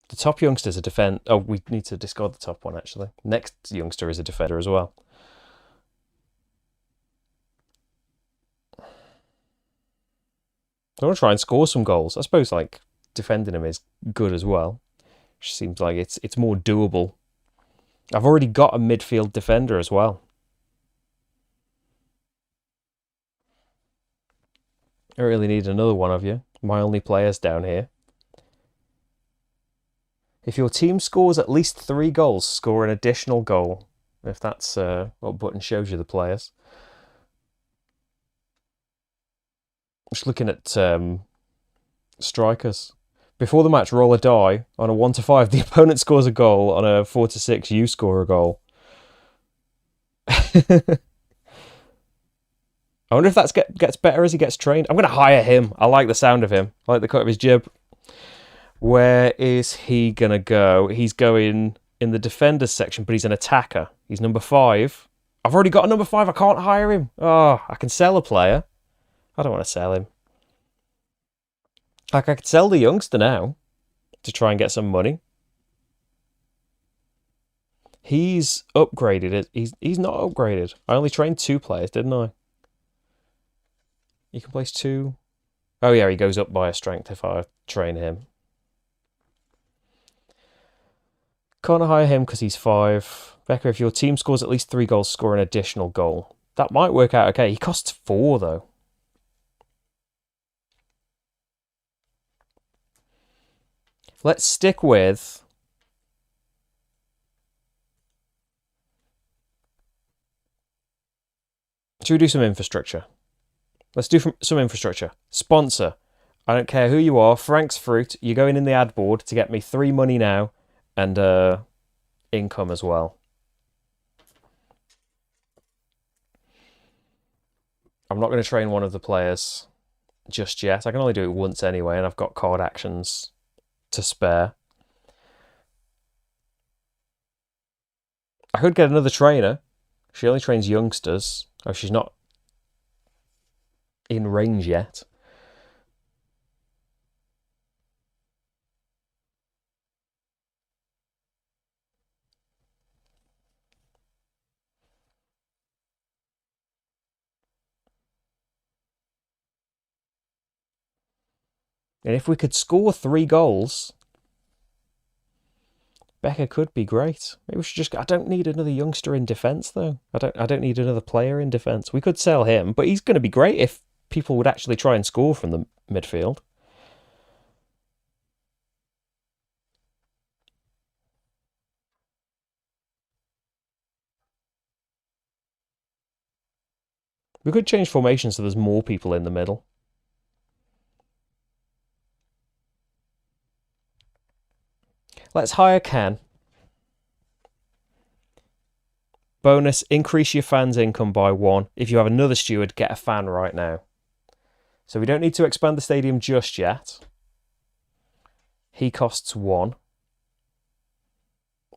The top youngster's a defender. Oh, we need to discard the top one, actually. Next youngster is a defender as well. I want to try and score some goals. I suppose like defending him is good as well. Which seems like it's more doable. I've already got a midfield defender as well. I really need another one of you. My only players down here. If your team scores at least 3 goals, score an additional goal. If that's what button shows you the players. Just looking at strikers. Before the match, roll a die. On a 1 to 5, the opponent scores a goal. On a 4 to 6, you score a goal. I wonder if that gets better as he gets trained. I'm going to hire him. I like the sound of him. I like the cut of his jib. Where is he going to go? He's going in the defenders section, but he's an attacker. He's number 5. I've already got a number 5. I can't hire him. Oh, I can sell a player. I don't want to sell him. Like, I could sell the youngster now to try and get some money. He's upgraded. He's not upgraded. I only trained 2 players, didn't I? You can place 2. Oh, yeah, he goes up by a strength if I train him. Can't hire him because he's 5. Becca, if your team scores at least 3 goals, score an additional goal. That might work out okay. He costs 4, though. Let's stick with... Should we do some infrastructure? Let's do some infrastructure. Sponsor. I don't care who you are. Frank's Fruit. You're going in the ad board to get me 3 money now and income as well. I'm not going to train one of the players just yet. I can only do it once anyway, and I've got card actions to spare. I could get another trainer. She only trains youngsters. Oh, she's not in range yet. And if we could score 3 goals, Becca could be great. Maybe we should just... I don't need another youngster in defence, though. I don't need another player in defence. We could sell him, but he's going to be great if people would actually try and score from the midfield. We could change formation so there's more people in the middle. Let's hire Ken. Bonus, increase your fan's income by 1. If you have another steward, get a fan right now. So we don't need to expand the stadium just yet. He costs 1.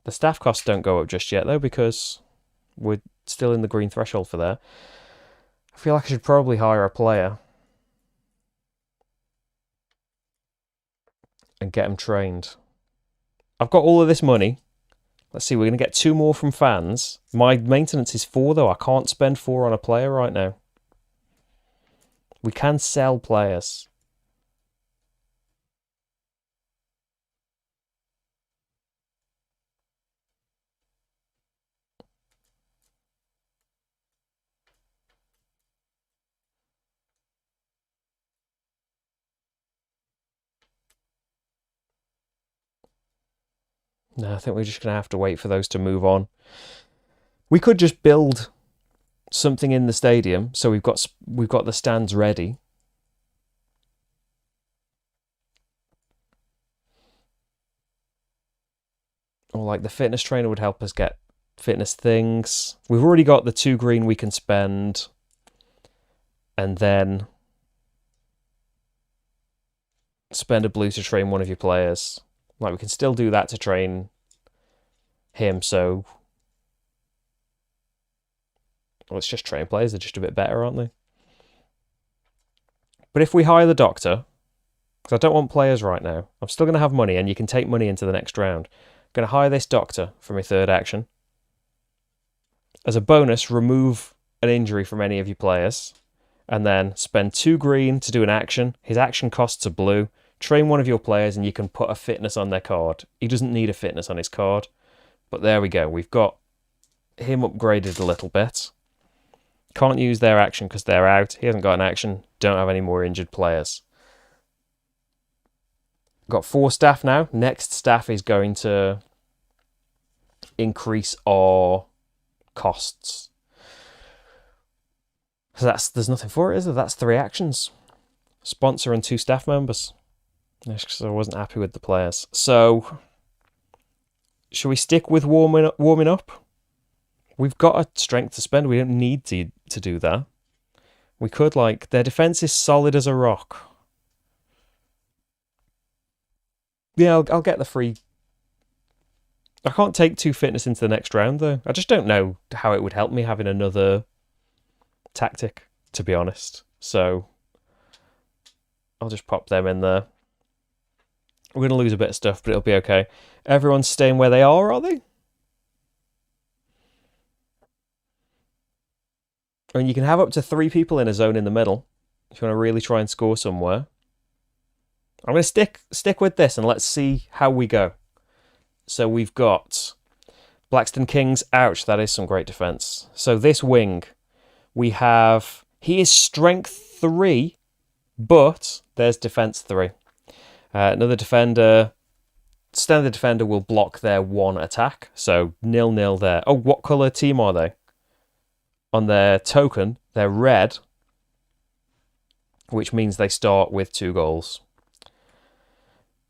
The staff costs don't go up just yet, though, because we're still in the green threshold for there. I feel like I should probably hire a player and get him trained. I've got all of this money. Let's see, we're going to get 2 more from fans. My maintenance is 4, though. I can't spend 4 on a player right now. We can sell players. No, I think we're just going to have to wait for those to move on. We could just build something in the stadium, so we've got the stands ready. Or like the fitness trainer would help us get fitness things. We've already got the 2 green we can spend. And then spend a blue to train one of your players. Like, we can still do that to train him, so... Well, it's just train players, they're just a bit better, aren't they? But if we hire the doctor, because I don't want players right now, I'm still going to have money, and you can take money into the next round. I'm going to hire this doctor for my 3rd action. As a bonus, remove an injury from any of your players, and then spend 2 green to do an action. His action costs are blue. Train one of your players and you can put a fitness on their card. He doesn't need a fitness on his card. But there we go. We've got him upgraded a little bit. Can't use their action because they're out. He hasn't got an action. Don't have any more injured players. Got 4 staff now. Next staff is going to increase our costs. So there's nothing for it, is there? That's 3 actions. Sponsor and 2 staff members. Because I wasn't happy with the players. So, shall we stick with warming up? We've got a strength to spend. We don't need to do that. We could, their defense is solid as a rock. Yeah, I'll get the free. I can't take 2 fitness into the next round, though. I just don't know how it would help me having another tactic, to be honest. So, I'll just pop them in there. We're going to lose a bit of stuff, but it'll be okay. Everyone's staying where they are they? And you can have up to 3 people in a zone in the middle if you want to really try and score somewhere. I'm going to stick with this and let's see how we go. So we've got Blackstone Kings. Ouch, that is some great defense. So this wing, we have... He is strength 3, but there's defense 3. Another defender... Standard defender will block their 1 attack. So 0-0 there. Oh, what colour team are they? On their token, they're red, which means they start with 2 goals.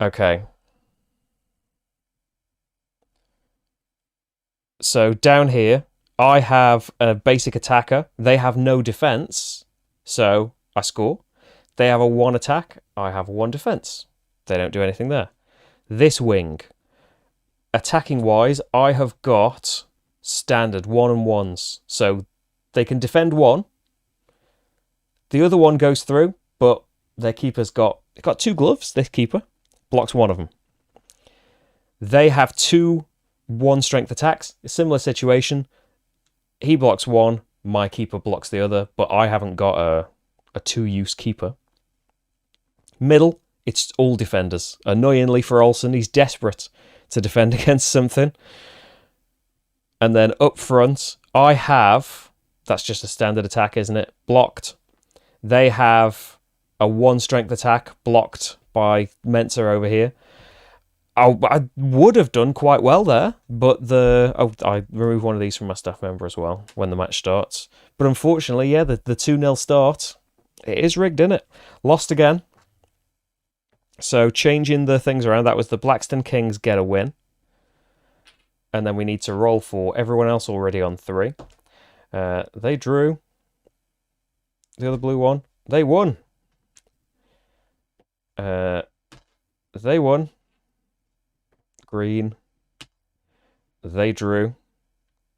Okay. So down here, I have a basic attacker. They have no defense, so I score. They have a 1 attack. I have 1 defense. They don't do anything there. This wing, attacking wise, I have got standard 1 and 1s. So they can defend 1. The other one goes through, but their keeper's got 2 gloves. This keeper blocks 1 of them. They have 2 1 strength attacks. A similar situation. He blocks 1. My keeper blocks the other, but I haven't got a 2-use keeper. Middle, it's all defenders. Annoyingly for Olsen, he's desperate to defend against something. And then up front, I have... That's just a standard attack, isn't it? Blocked. They have a 1 strength attack blocked by Mensa over here. I would have done quite well there, but I removed one of these from my staff member as well when the match starts. But unfortunately, yeah, the 2-0 start, it is rigged, isn't it? Lost again. So changing the things around, that was the Blackstone Kings get a win. And then we need to roll for everyone else already on 3. They drew. The other blue one. They won. They won. Green. They drew.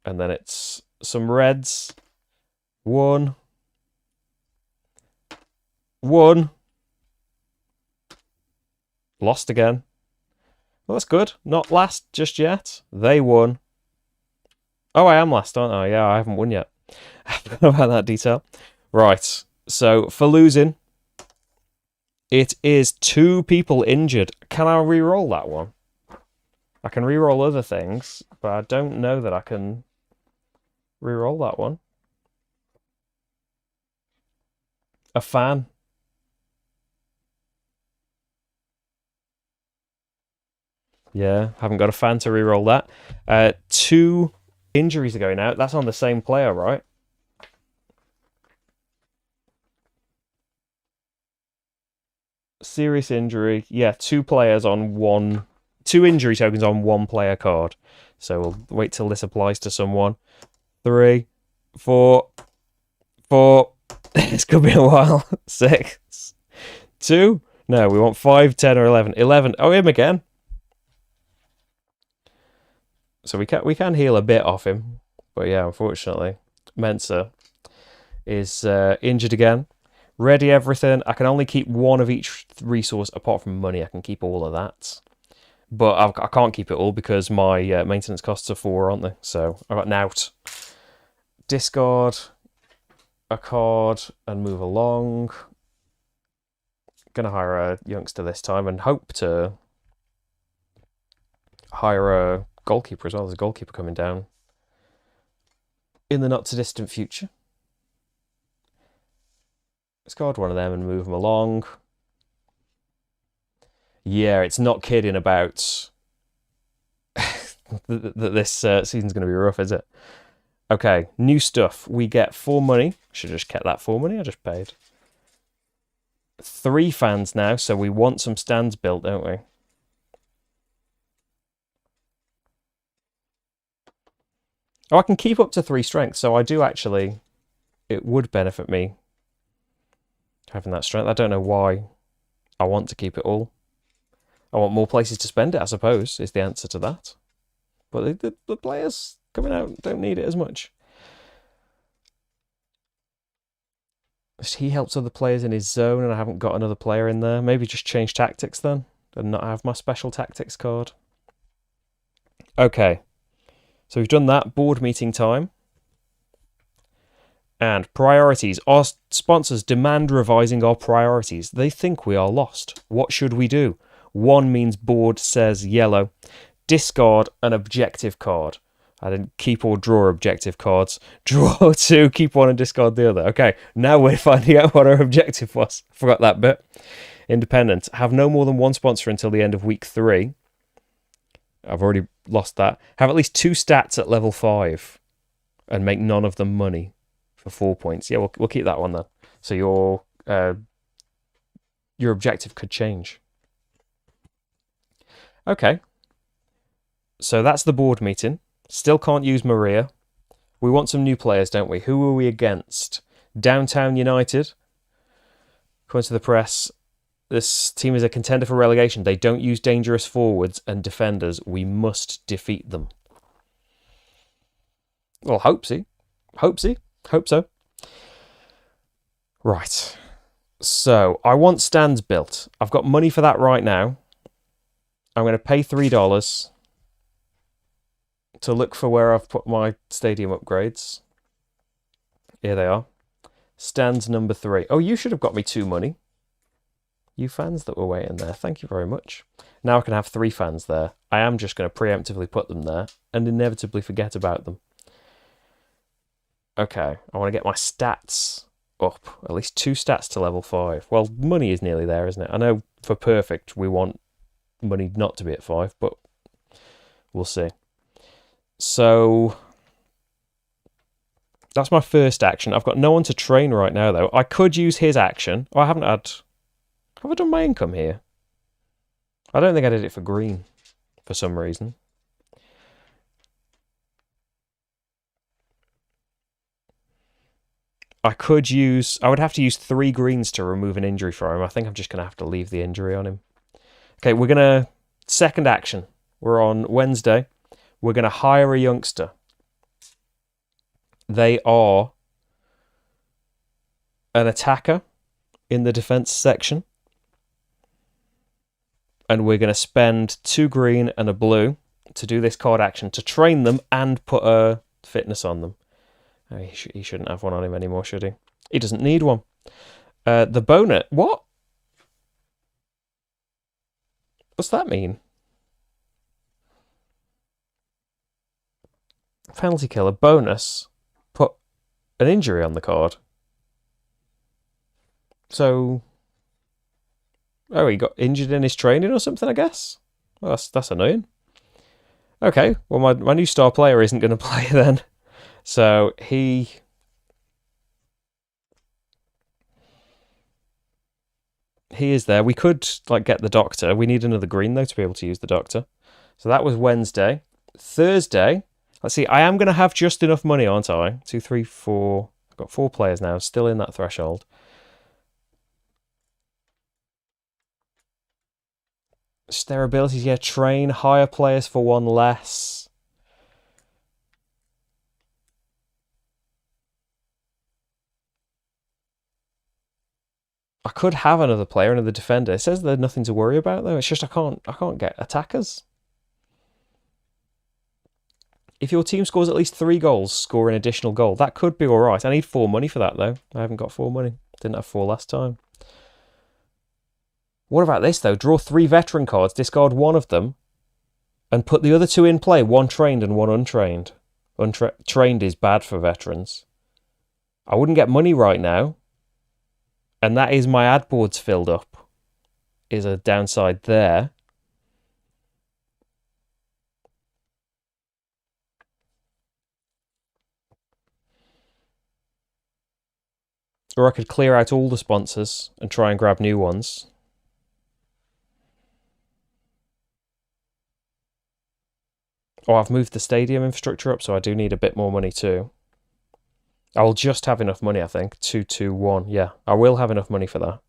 And then it's some reds. 1. 1. Lost again. Well, that's good. Not last just yet. They won. Oh, I am last, aren't I? Yeah, I haven't won yet. I forgot about that detail. Right. So, for losing, it is 2 people injured. Can I re-roll that one? I can re-roll other things, but I don't know that I can re-roll that one. A fan. Yeah, haven't got a fan to re-roll that. 2 injuries are going out. That's on the same player, right? Serious injury. Yeah, 2 players on 1... 2 injury tokens on 1 player card. So we'll wait till this applies to someone. 3, 4, 4. This could be a while. 6, 2. No, we want 5, 10, or 11. 11. Oh, him again. So we can heal a bit off him. But yeah, unfortunately, Mensa is injured again. Ready everything. I can only keep 1 of each resource apart from money. I can keep all of that. But I can't keep it all because my maintenance costs are 4, aren't they? So I've got an out. Discard. a card and move along. Gonna hire a youngster this time and hope to hire a goalkeeper as well. There's a goalkeeper coming down in the not too distant future. Discard one of them and move them along. Yeah, it's not kidding about that this season's going to be rough, is it? Okay, new stuff. We get 4 money. Should have just kept that 4 money I just paid. 3 fans now, so we want some stands built, don't we? Oh, I can keep up to 3 strength, so I do actually... It would benefit me having that strength. I don't know why I want to keep it all. I want more places to spend it, I suppose, is the answer to that. But the players coming out don't need it as much. He helps other players in his zone, and I haven't got another player in there. Maybe just change tactics then, and not have my special tactics card. Okay, so we've done that. Board meeting time. And priorities. Our sponsors demand revising our priorities. They think we are lost. What should we do? 1 means board says yellow. Discard an objective card. I didn't keep or draw objective cards. Draw 2, keep 1 and discard the other. Okay, now we're finding out what our objective was. Forgot that bit. Independent. Have no more than 1 sponsor until the end of week 3. I've already lost that. Have at least 2 stats at level 5. And make none of them money. For 4 points. Yeah, we'll keep that one then. So your objective could change. Okay. So that's the board meeting. Still can't use Maria. We want some new players, don't we? Who are we against? Downtown United. According to the press, this team is a contender for relegation. They don't use dangerous forwards and defenders. We must defeat them. Well, hope-see. Hope-see. Hope so. Right. So, I want stands built. I've got money for that right now. I'm going to pay $3 to look for where I've put my stadium upgrades. Here they are. Stands number 3. Oh, you should have got me 2 money. You fans that were waiting there. Thank you very much. Now I can have 3 fans there. I am just going to preemptively put them there and inevitably forget about them. Okay, I want to get my stats up. At least 2 stats to level 5. Well, money is nearly there, isn't it? I know for perfect we want money not to be at 5, but we'll see. So, that's my first action. I've got no one to train right now, though. I could use his action. Oh, I haven't had... Have I done my income here? I don't think I did it for green, for some reason. I would have to use 3 greens to remove an injury for him. I think I'm just going to have to leave the injury on him. Okay, we're going to... Second action. We're on Wednesday. We're going to hire a youngster. They are an attacker in the defense section. And we're going to spend 2 green and a blue to do this card action to train them and put a fitness on them. He shouldn't have one on him anymore, should he? He doesn't need one. The bonus... What? What's that mean? Penalty killer. Bonus. Put an injury on the card. So... Oh, he got injured in his training or something, I guess? Well, that's annoying. Okay, well, my new star player isn't going to play then. So, he is there. We could, like, get the doctor. We need another green, though, to be able to use the doctor. So that was Wednesday. Thursday, let's see, I am going to have just enough money, aren't I? 2, 3, 4. I've got 4 players now, still in that threshold. Just their abilities, yeah, train, hire players for 1 less. I could have another player, another defender. It says there's nothing to worry about though. It's just I can't get attackers. If your team scores at least 3 goals, score an additional goal. That could be all right. I need 4 money for that, though. I haven't got 4 money. Didn't have 4 last time. What about this, though? Draw 3 veteran cards, discard 1 of them, and put the other 2 in play. 1 trained and 1 untrained. Trained is bad for veterans. I wouldn't get money right now. And that is my ad boards filled up. Is a downside there. Or I could clear out all the sponsors and try and grab new ones. Oh, I've moved the stadium infrastructure up, so I do need a bit more money too. I will just have enough money, I think. 221. Yeah, I will have enough money for that.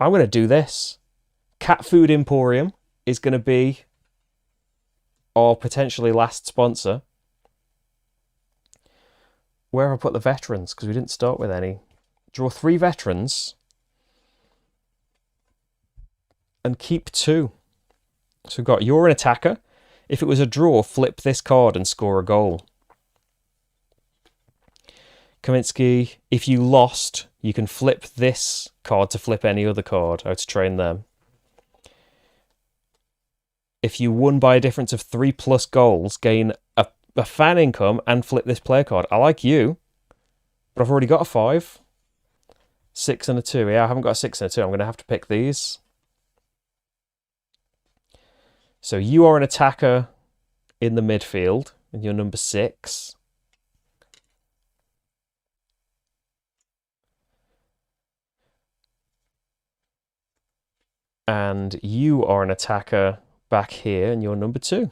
I'm going to do this. Cat Food Emporium is going to be our potentially last sponsor. Where have I put the veterans? Because we didn't start with any. Draw 3 veterans. And keep 2. So we've got you're an attacker. If it was a draw, flip this card and score a goal. Kaminsky, if you lost, you can flip this card to flip any other card. How to train them. If you won by a difference of 3+ goals, gain a fan income and flip this player card. I like you, but I've already got a 5. 6 and a 2. Yeah, I haven't got a 6 and a 2. I'm going to have to pick these. So you are an attacker in the midfield, and you're number 6. And you are an attacker back here, and you're number 2.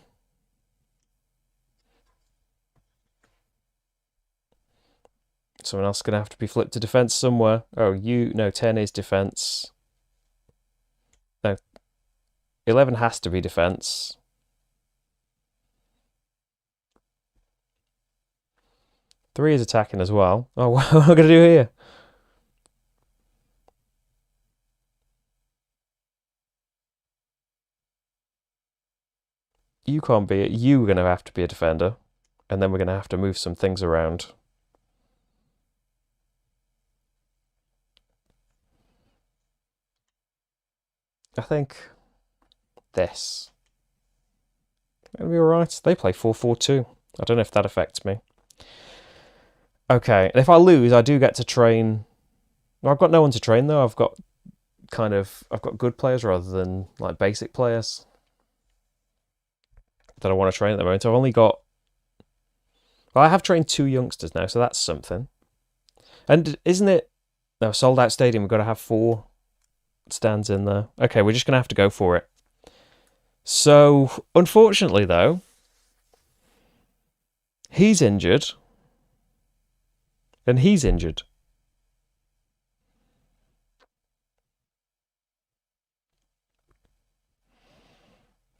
Someone else is going to have to be flipped to defense somewhere. Oh, no, 10 is defense. No, 11 has to be defense. Three is attacking as well. Oh, what am I going to do here? You can't be it. You're going to have to be a defender. And then we're going to have to move some things around. I think this. It'll be alright. They play 4-4-2. I don't know if that affects me. Okay, and if I lose, I do get to train. Well, I've got no one to train though. I've got good players rather than like basic players that I want to train at the moment. I've only got. Well, I have trained 2 youngsters now, so that's something. And isn't it? No, sold out stadium. We've got to have 4 stands in there. Okay, we're just gonna have to go for it. So, unfortunately, though, he's injured. And he's injured.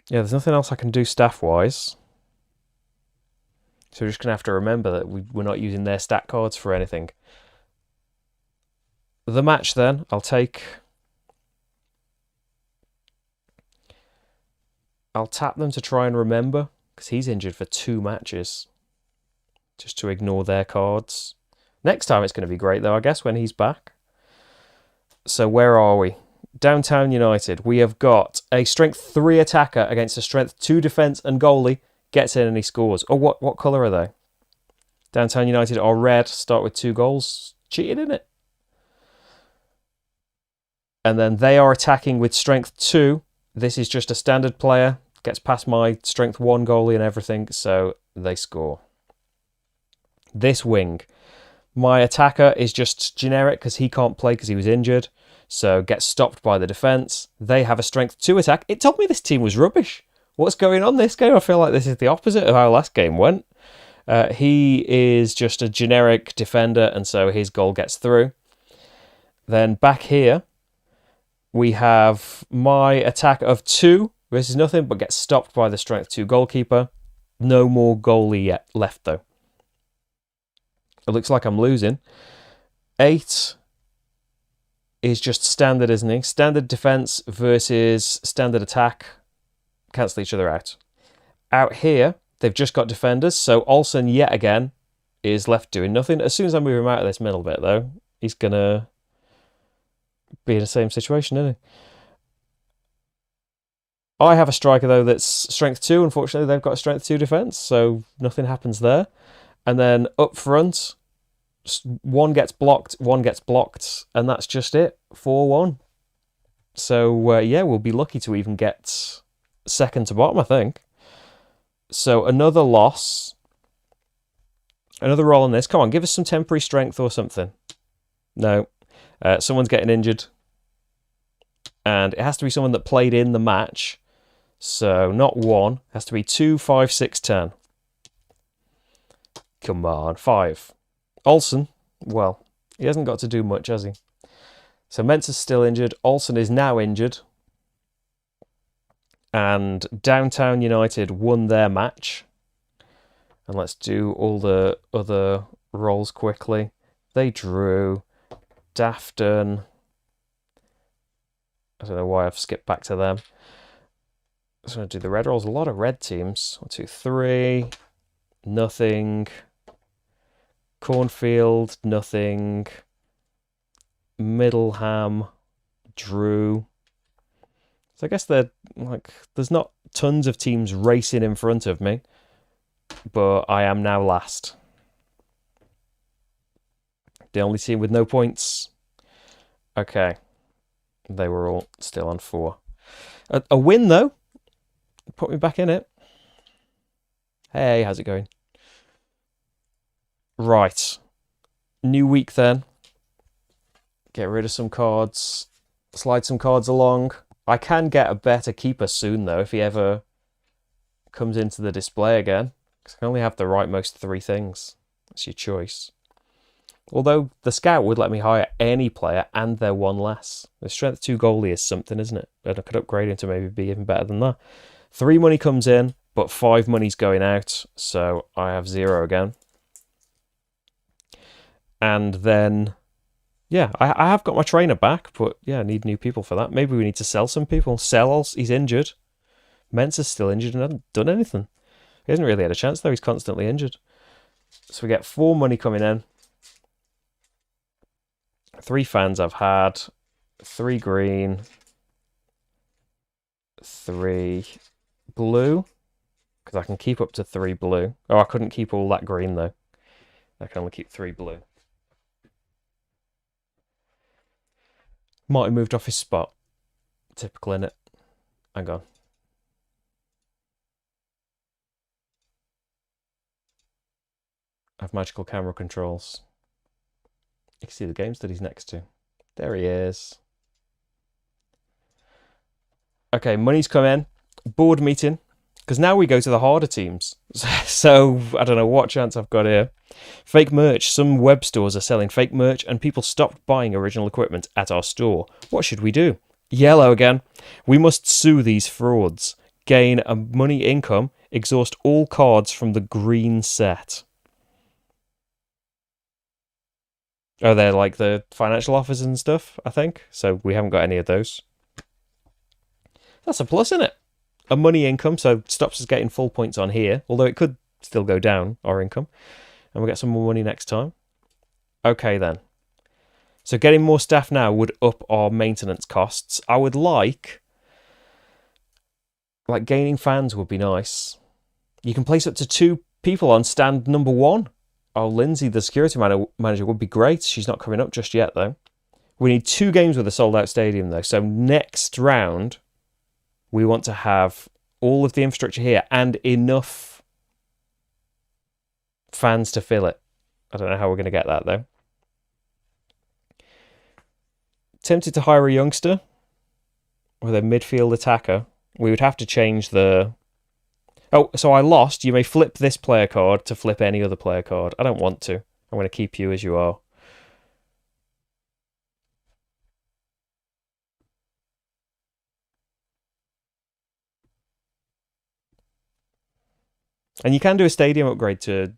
Yeah, there's nothing else I can do staff-wise. So we're just going to have to remember that we're not using their stat cards for anything. The match, then, I'll tap them to try and remember, because he's injured for 2 matches. Just to ignore their cards. Next time it's going to be great, though, I guess, when he's back. So where are we? Downtown United. We have got a strength 3 attacker against a strength 2 defence and goalie. Gets in and he scores. Oh, what colour are they? Downtown United are red. Start with 2 goals. Cheated, in it? And then they are attacking with strength 2. This is just a standard player. Gets past my strength 1 goalie and everything. So they score. This wing. My attacker is just generic because he can't play because he was injured. So gets stopped by the defence. They have a strength 2 attack. It told me this team was rubbish. What's going on this game? I feel like this is the opposite of how last game went. He is just a generic defender, and so his goal gets through. Then back here, we have my attack of 2. This is nothing but gets stopped by the strength 2 goalkeeper. No more goalie yet left, though. It looks like I'm losing. 8 is just standard, isn't he? Standard defense versus standard attack. Cancel each other out. Out here, They've just got defenders, so Olsen yet again is left doing nothing. As soon as I move him out of this middle bit, though, he's going to be in the same situation, isn't he? I have a striker, though, that's strength 2. Unfortunately, they've got a strength 2 defence, so nothing happens there. And then up front, one gets blocked, and that's just it. 4-1. So, yeah, we'll be lucky to even get second to bottom, I think. So, another loss. Another roll on this. Come on, give us some temporary strength or something. No. Someone's getting injured. And it has to be someone that played in the match. So, not 1. It has to be 2, 5, 6, 10. Come on, 5. Olsen, well, he hasn't got to do much, has he? So, Mensah's still injured. Olsen is now injured. And Downtown United won their match. And let's do all the other rolls quickly. They drew. Dafton. I don't know why I've skipped back to them. I'm just going to do the red rolls. A lot of red teams. 1, 2, 3. Nothing. Cornfield. Nothing. Middleham. Drew. So I guess they're like, there's not tons of teams racing in front of me. But I am now last. The only team with no points. Okay. They were all still on 4. A win, though. Put me back in it. Hey, how's it going? Right. New week, then. Get rid of some cards. Slide some cards along. I can get a better keeper soon, though, if he ever comes into the display again. Because I can only have the rightmost 3 things. That's your choice. Although the scout would let me hire any player and they're 1 less. The strength 2 goalie is something, isn't it? And I could upgrade him to maybe be even better than that. 3 money comes in, but 5 money's going out. So I have 0 again. And then, yeah, I have got my trainer back, but yeah, I need new people for that. Maybe we need to sell some people. He's injured. Mensah's still injured and hasn't done anything. He hasn't really had a chance, though. He's constantly injured. So we get 4 money coming in. 3 fans I've had. 3 green. 3 blue. Because I can keep up to 3 blue. Oh, I couldn't keep all that green, though. I can only keep 3 blue. Marty moved off his spot. Typical, innit? Hang on. I have magical camera controls. You can see the games that he's next to. There he is. Okay, money's come in. Board meeting. Because now we go to the harder teams. So, I don't know what chance I've got here. Fake merch. Some web stores are selling fake merch and people stopped buying original equipment at our store. What should we do? Yellow again. We must sue these frauds. Gain a money income. Exhaust all cards from the green set. Oh, they're like the financial offers and stuff, I think. So we haven't got any of those. That's a plus, isn't it? A money income, so stops us getting full points on here. Although it could still go down, our income. And we'll get some more money next time. Okay, then. So getting more staff now would up our maintenance costs. I would like gaining fans would be nice. You can place up to 2 people on stand number 1. Oh, Lindsay, the security manager, would be great. She's not coming up just yet, though. We need 2 games with a sold-out stadium, though. So next round, we want to have all of the infrastructure here and enough fans to fill it. I don't know how we're going to get that, though. Tempted to hire a youngster with a midfield attacker. We would have to change the... Oh, so I lost. You may flip this player card to flip any other player card. I don't want to. I'm going to keep you as you are. And you can do a stadium upgrade to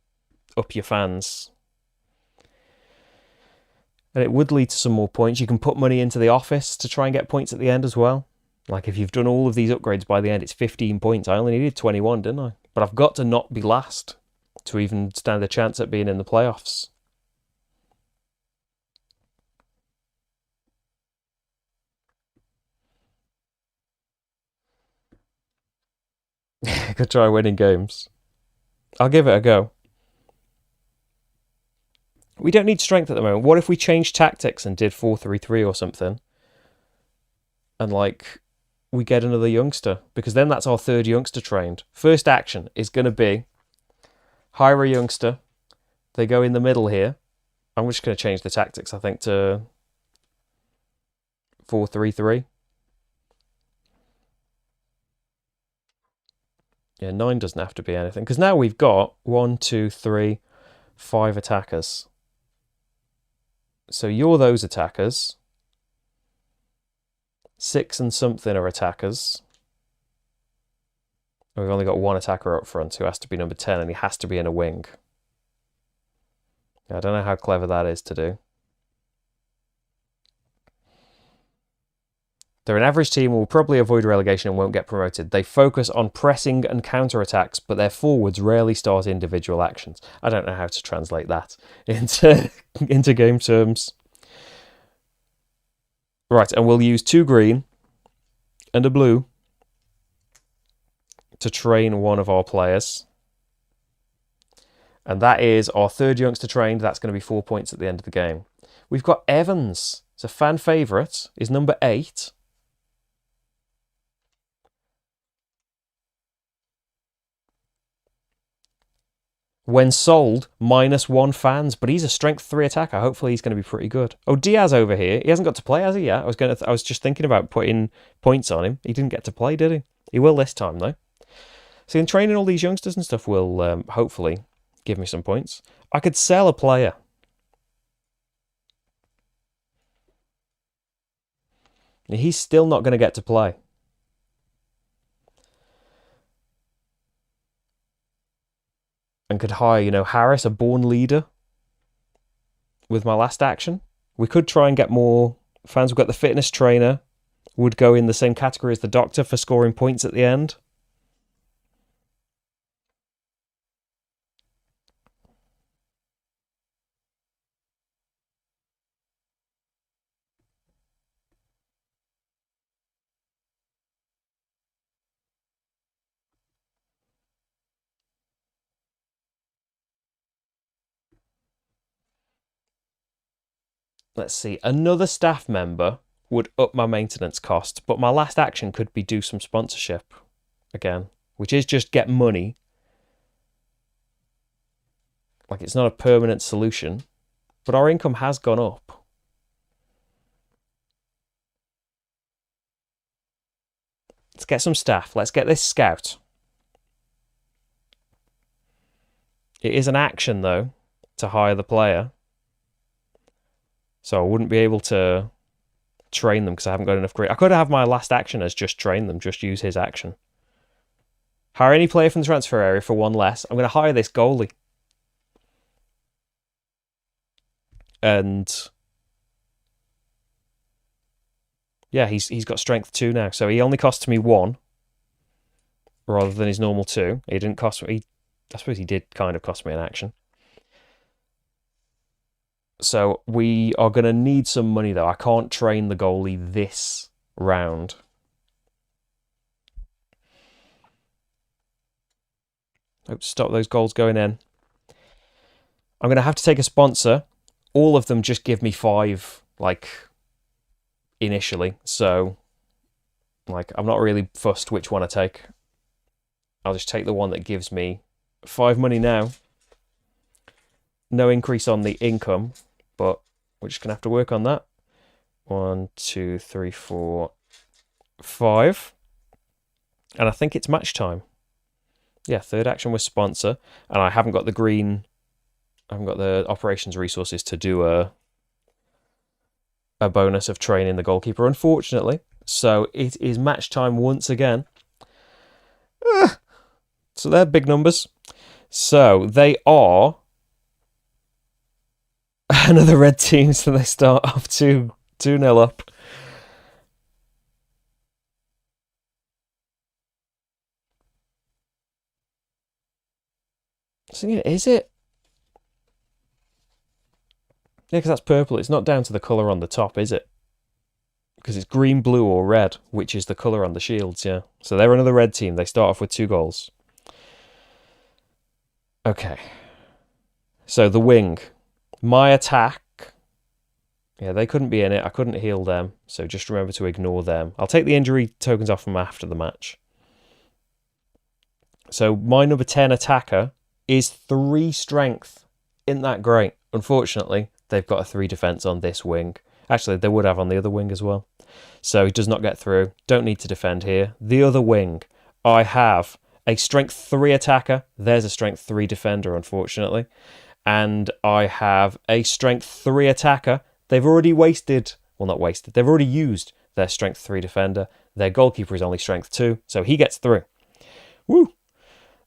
up your fans. And it would lead to some more points. You can put money into the office to try and get points at the end as well. Like if you've done all of these upgrades by the end, it's 15 points. I only needed 21, didn't I? But I've got to not be last to even stand a chance at being in the playoffs. I could try winning games. I'll give it a go. We don't need strength at the moment. What if we changed tactics and did 4-3-3 or something? And like we get another youngster, because then that's our third youngster trained. First action is going to be hire a youngster. They go in the middle here. I'm just going to change the tactics, I think, to 4-3-3. Yeah, 9 doesn't have to be anything, because now we've got 1, 2, 3, 5 attackers. So you're those attackers. 6 and something are attackers. We've only got one attacker up front who has to be number 10, and he has to be in a wing. I don't know how clever that is to do. They're an average team and will probably avoid relegation and won't get promoted. They focus on pressing and counter-attacks, but their forwards rarely start individual actions. I don't know how to translate that into game terms. Right, and we'll use 2 green and a blue to train one of our players. And that is our third youngster trained. That's going to be 4 points at the end of the game. We've got Evans. It's a fan favourite. Is number 8. When sold, -1 fans, but he's a strength 3 attacker. Hopefully he's going to be pretty good. Oh, Diaz over here. He hasn't got to play, has he yet? I was just thinking about putting points on him. He didn't get to play, did he? He will this time, though. See, in training all these youngsters and stuff will hopefully give me some points. I could sell a player. He's still not going to get to play. And could hire, Harris, a born leader, with my last action. We could try and get more fans. We've got the fitness trainer, would go in the same category as the doctor for scoring points at the end. Let's see, another staff member would up my maintenance cost, but my last action could be do some sponsorship again, which is just get money. Like, it's not a permanent solution, but our income has gone up. Let's get some staff. Let's get this scout. It is an action, though, to hire the player. So I wouldn't be able to train them because I haven't got enough green. I could have my last action as just train them, just use his action. Hire any player from the transfer area for 1 less. I'm going to hire this goalie. And yeah, he's got strength 2 now. So he only costs me 1 rather than his normal 2. He didn't cost me... I suppose he did kind of cost me an action. So we are going to need some money, though. I can't train the goalie this round. Hope to stop those goals going in. I'm going to have to take a sponsor. All of them just give me 5, initially. So, I'm not really fussed which one I take. I'll just take the one that gives me 5 money now. No increase on the income, but we're just going to have to work on that. 1, 2, 3, 4, 5. And I think it's match time. Yeah, third action was sponsor. And I haven't got the green... I haven't got the operations resources to do a bonus of training the goalkeeper, unfortunately. So it is match time once again. So they're big numbers. So they are... Another red team, so they start off 2-0 up. So, yeah, is it? Yeah, because that's purple. It's not down to the colour on the top, is it? Because it's green, blue, or red, which is the colour on the shields, yeah. So they're another red team. They start off with 2 goals. Okay. So the wing. My attack. Yeah, they couldn't be in it. I couldn't heal them. So just remember to ignore them. I'll take the injury tokens off them after the match. So my number 10 attacker is 3 strength. Isn't that great? Unfortunately, they've got a 3 defense on this wing. Actually, they would have on the other wing as well. So he does not get through. Don't need to defend here. The other wing, I have a strength 3 attacker. There's a strength 3 defender, unfortunately. And I have a strength 3 attacker. They've already wasted, well, not wasted, they've already used their strength 3 defender. Their goalkeeper is only strength 2, so he gets through. Woo!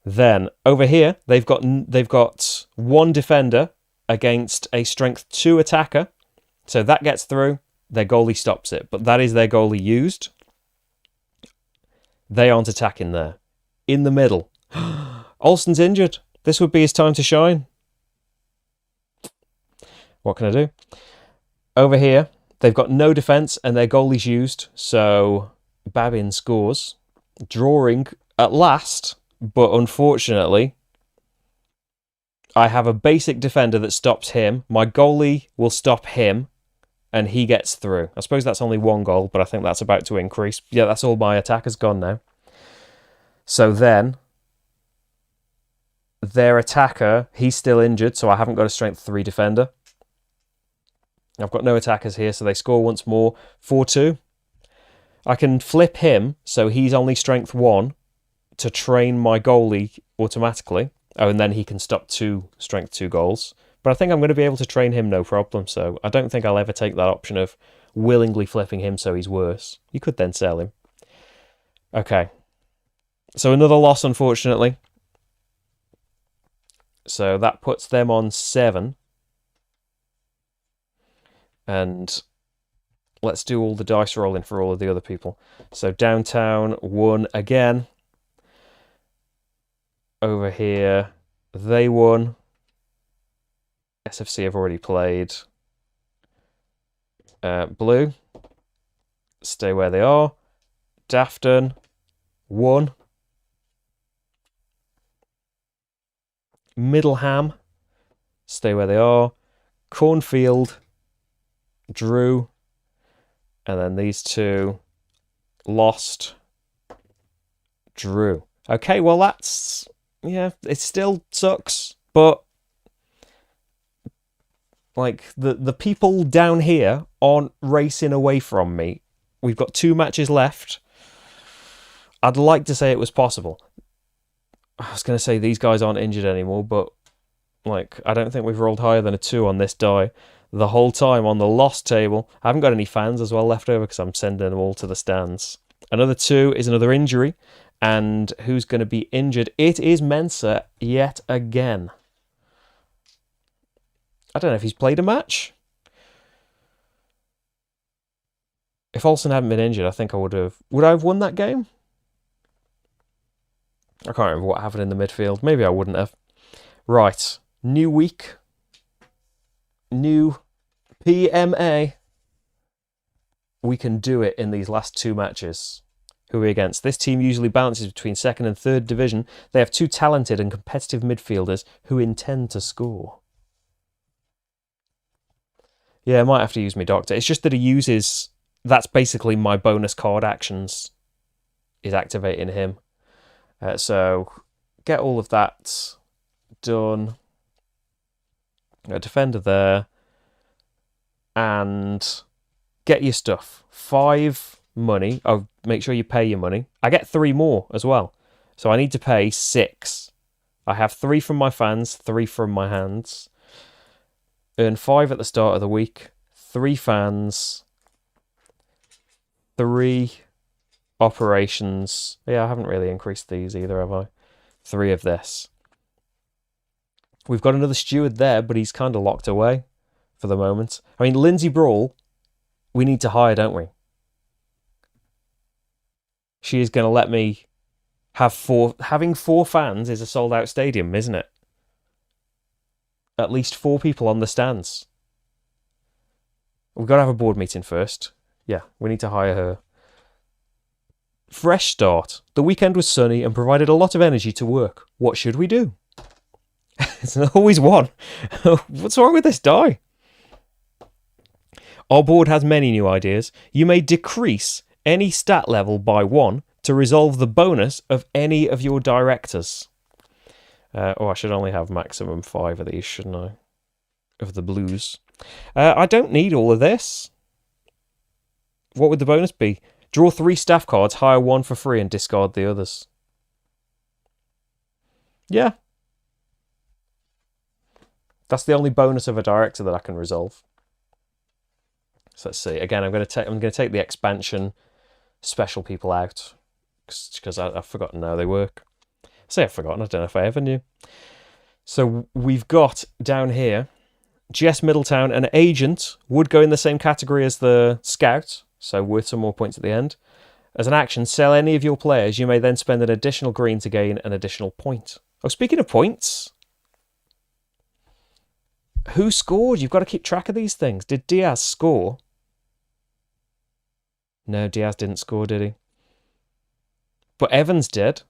Then over here, they've got 1 defender against a strength 2 attacker. So that gets through. Their goalie stops it, but that is their goalie used. They aren't attacking there. In the middle, Olsen's injured. This would be his time to shine. What can I do? Over here, they've got no defence and their goalie's used, so Babin scores. Drawing at last, but unfortunately, I have a basic defender that stops him. My goalie will stop him, and he gets through. I suppose that's only 1 goal, but I think that's about to increase. Yeah, that's all my attacker's gone now. So then, their attacker, he's still injured, so I haven't got a strength 3 defender. I've got no attackers here, so they score once more. 4-2. I can flip him, so he's only strength 1 to train my goalie automatically. Oh, and then he can stop 2 strength 2 goals. But I think I'm going to be able to train him no problem, so I don't think I'll ever take that option of willingly flipping him so he's worse. You could then sell him. Okay. So another loss, unfortunately. So that puts them on 7. And let's do all the dice rolling for all of the other people. So downtown won again. Over here, they won. SFC have already played. Blue, stay where they are. Dafton won. Middleham, stay where they are. Cornfield drew. And then these 2 lost, drew. Okay, well that's, yeah, it still sucks, but like the people down here aren't racing away from me. We've got 2 matches left. I'd like to say it was possible. I was going to say these guys aren't injured anymore, but like I don't think we've rolled higher than a 2 on this die the whole time on the loss table. I haven't got any fans as well left over because I'm sending them all to the stands. Another 2 is another injury. And who's going to be injured? It is Mensah yet again. I don't know if he's played a match. If Olsen hadn't been injured, I think I would have... Would I have won that game? I can't remember what happened in the midfield. Maybe I wouldn't have. Right. New week. New PMA. We can do it in these last 2 matches. Who are we against? This team usually balances between 2nd and 3rd division. They have 2 talented and competitive midfielders who intend to score. Yeah, I might have to use my doctor. It's just that he uses... That's basically my bonus card actions. Is activating him. So, get all of that done. A defender there. And get your stuff. 5 money. Oh, make sure you pay your money. I get 3 more as well. So I need to pay 6. I have 3 from my fans, 3 from my hands. Earn 5 at the start of the week. 3 fans. 3 operations. Yeah, I haven't really increased these either, have I? 3 of this. We've got another steward there, but he's kind of locked away for the moment. I mean, Lindsay Brawl, we need to hire, don't we? She is going to let me have 4... Having 4 fans is a sold-out stadium, isn't it? at least 4 people on the stands. We've got to have a board meeting first. Yeah, we need to hire her. Fresh start. The weekend was sunny and provided a lot of energy to work. What should we do? It's always one. What's wrong with this die? Our board has many new ideas. You may decrease any stat level by 1 to resolve the bonus of any of your directors. I should only have maximum 5 of these, shouldn't I? Of the blues. I don't need all of this. What would the bonus be? Draw 3 staff cards, hire 1 for free, and discard the others. Yeah. That's the only bonus of a director that I can resolve. So let's see. Again, I'm going to take the expansion special people out because I've forgotten how they work. I say I've forgotten. I don't know if I ever knew. So we've got down here, GS Middletown, an agent would go in the same category as the scout, so worth some more points at the end. As an action, sell any of your players. You may then spend an additional green to gain an additional point. Oh, speaking of points, who scored? You've got to keep track of these things. Did Diaz score? No, Diaz didn't score, did he? But Evans did.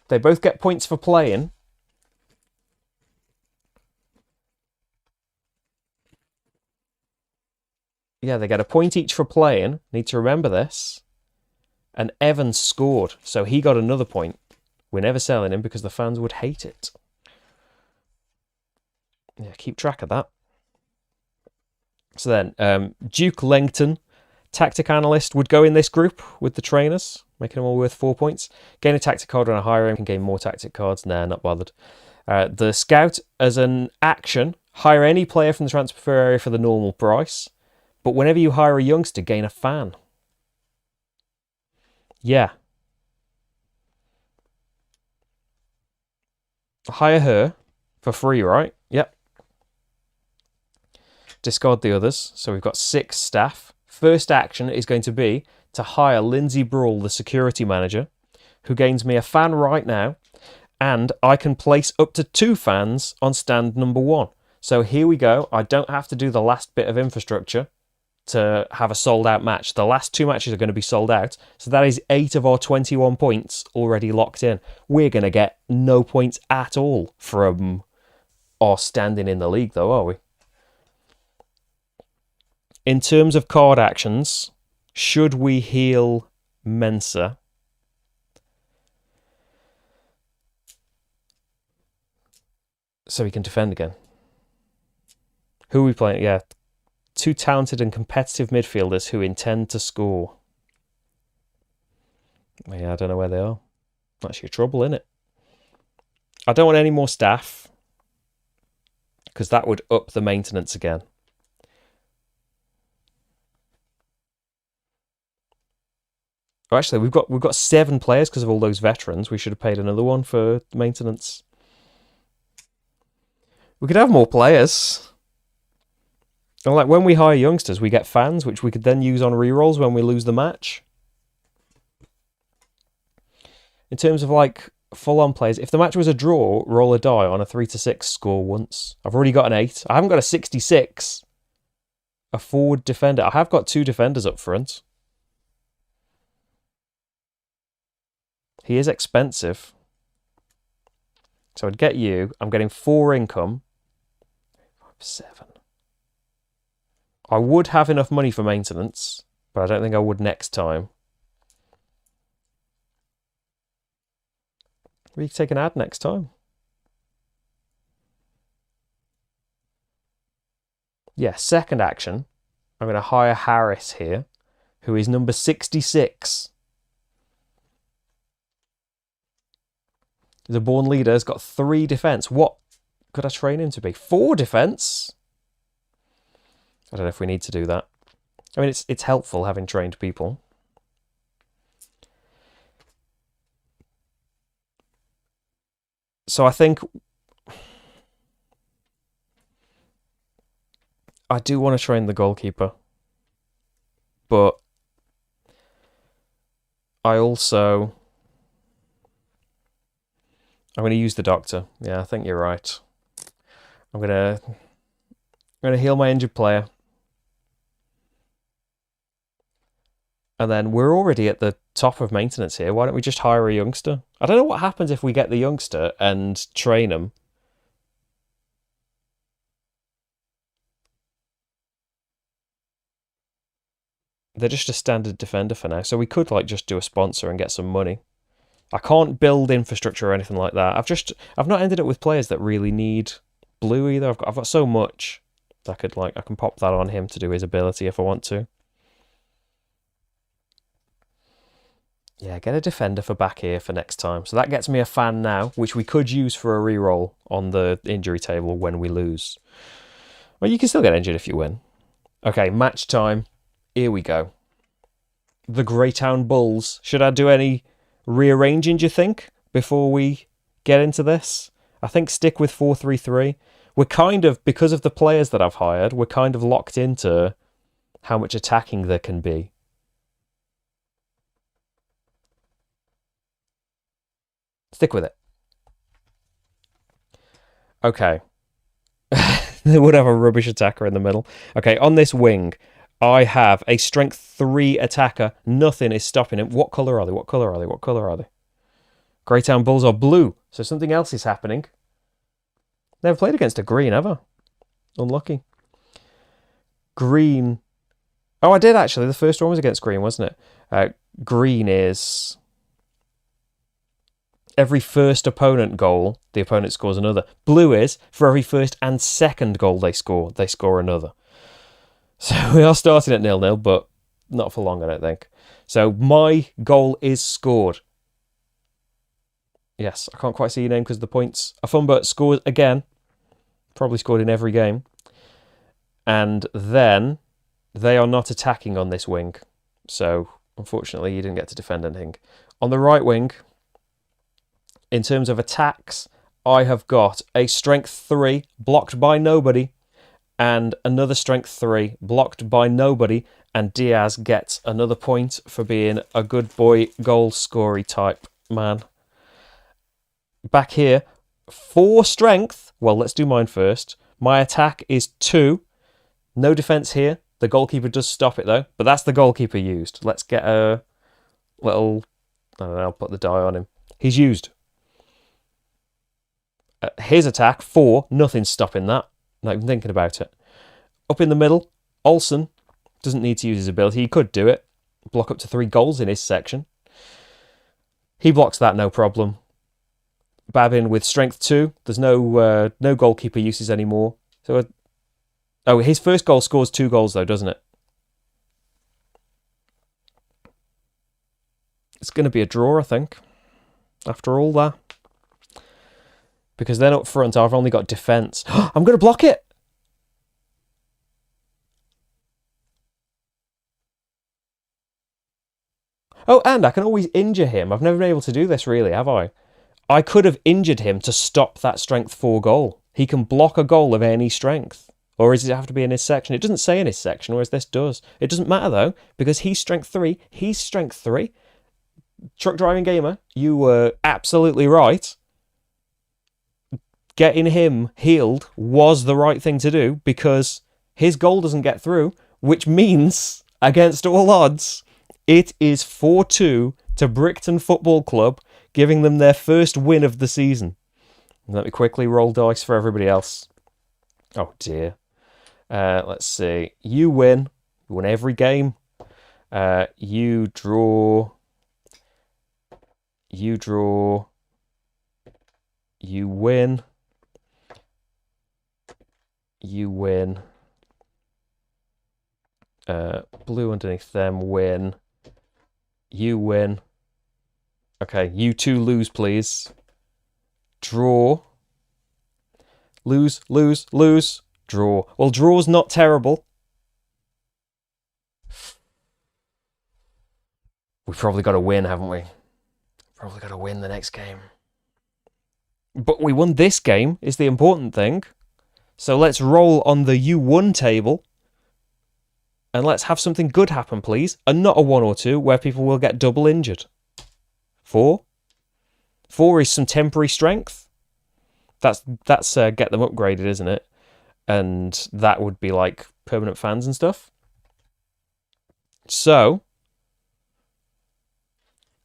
They both get points for playing. Yeah, they get a point each for playing. Need to remember this. And Evans scored, so he got another point. We're never selling him because the fans would hate it. Yeah, keep track of that. So then, Duke Langton, tactic analyst, would go in this group with the trainers, making them all worth 4 points. Gain a tactic card when I hire him, can gain more tactic cards. Nah, not bothered. The scout, as an action, hire any player from the transfer area for the normal price. But whenever you hire a youngster, gain a fan. Yeah. Hire her for free, right? Yep. Discard the others. So we've got 6 staff. First action is going to be to hire Lindsay Brawl, the security manager, who gains me a fan right now. And I can place up to 2 fans on stand number 1. So here we go. I don't have to do the last bit of infrastructure to have a sold out match. The last 2 matches are going to be sold out. So that is 8 of our 21 points already locked in. We're going to get no points at all from our standing in the league though, are we? In terms of card actions, should we heal Mensa? So he can defend again. Who are we playing? Yeah. 2 talented and competitive midfielders who intend to score. Yeah, I don't know where they are. That's your trouble, innit? I don't want any more staff because that would up the maintenance again. Oh, actually, we've got 7 players because of all those veterans. We should have paid another one for maintenance. We could have more players. And like when we hire youngsters, we get fans, which we could then use on rerolls when we lose the match. In terms of like full-on players, if the match was a draw, roll a die on a 3-6, score once. I've already got an 8. I haven't got a 66. A forward defender. I have got 2 defenders up front. He is expensive. So I'd get you. I'm getting 4 income. 7. I would have enough money for maintenance, but I don't think I would next time. We can take an ad next time. Yeah, second action. I'm going to hire Harris here, who is number 66. The Born Leader has got 3 defense. What could I train him to be? 4 defense? I don't know if we need to do that. I mean, it's helpful having trained people. So I think I do want to train the goalkeeper. But I also... I'm going to use the doctor. Yeah, I think you're right. I'm gonna heal my injured player. And then we're already at the top of maintenance here. Why don't we just hire a youngster? I don't know what happens if we get the youngster and train him. They're just a standard defender for now. So we could like just do a sponsor and get some money. I can't build infrastructure or anything like that. I've not ended up with players that really need blue either. I've got so much that I can pop that on him to do his ability if I want to. Yeah, get a defender for back here for next time. So that gets me a fan now, which we could use for a reroll on the injury table when we lose. Well, you can still get injured if you win. Okay, match time. Here we go. The Greytown Bulls. Should I do any rearranging, do you think, before we get into this? I think stick with 4-3-3. We're kind of, because of the players that I've hired, we're kind of locked into how much attacking there can be. Stick with it. Okay. They would have a rubbish attacker in the middle. Okay, on this wing, I have a strength 3 attacker. Nothing is stopping him. What colour are they? What colour are they? What colour are they? Greytown Bulls are blue, so something else is happening. Never played against a green, ever. Unlucky. Green. Oh, I did actually. The first one was against green, wasn't it? Green is... every first opponent goal, the opponent scores another. Blue is, for every first and second goal they score another. So we are starting at 0-0, but not for long, I don't think. So my goal is scored. Yes, I can't quite see your name because of the points. Afumbert scores again. Probably scored in every game. And then they are not attacking on this wing. So unfortunately, you didn't get to defend anything. On the right wing... in terms of attacks, I have got a strength 3 blocked by nobody and another strength 3 blocked by nobody, and Diaz gets another point for being a good boy goal scory type man. Back here, 4 strength. Well, let's do mine first. My attack is 2. No defense here. The goalkeeper does stop it though, but that's the goalkeeper used. Let's get a little... I don't know, I'll put the die on him. He's used. His attack, 4, nothing's stopping that. Not even thinking about it. Up in the middle, Olsen doesn't need to use his ability. He could do it. Block up to 3 goals in his section. He blocks that, no problem. Babin with strength 2. There's no goalkeeper uses anymore. So, oh, his first goal scores 2 goals though, doesn't it? It's going to be a draw, I think. After all that. Because then up front, I've only got defence. I'm going to block it! Oh, and I can always injure him. I've never been able to do this, really, have I? I could have injured him to stop that strength 4 goal. He can block a goal of any strength. Or does it have to be in his section? It doesn't say in his section, whereas this does. It doesn't matter, though, because he's strength 3. He's strength 3. Truck driving gamer, you were absolutely right. Getting him healed was the right thing to do because his goal doesn't get through, which means, against all odds, it is 4-2 to Brickton Football Club, giving them their first win of the season. Let me quickly roll dice for everybody else. Oh dear. Let's see. You win. You win every game. You draw. You draw. You win. You win. Blue underneath them win. You win. Okay, you 2 lose, please. Draw. Lose, lose, lose. Draw. Well, draw's not terrible. We've probably got to win, haven't we? Probably got to win the next game. But we won this game, is the important thing. So let's roll on the U1 table. And let's have something good happen, please. And not a 1 or 2 where people will get double injured. 4. 4 is some temporary strength. That's get them upgraded, isn't it? And that would be like permanent fans and stuff. So,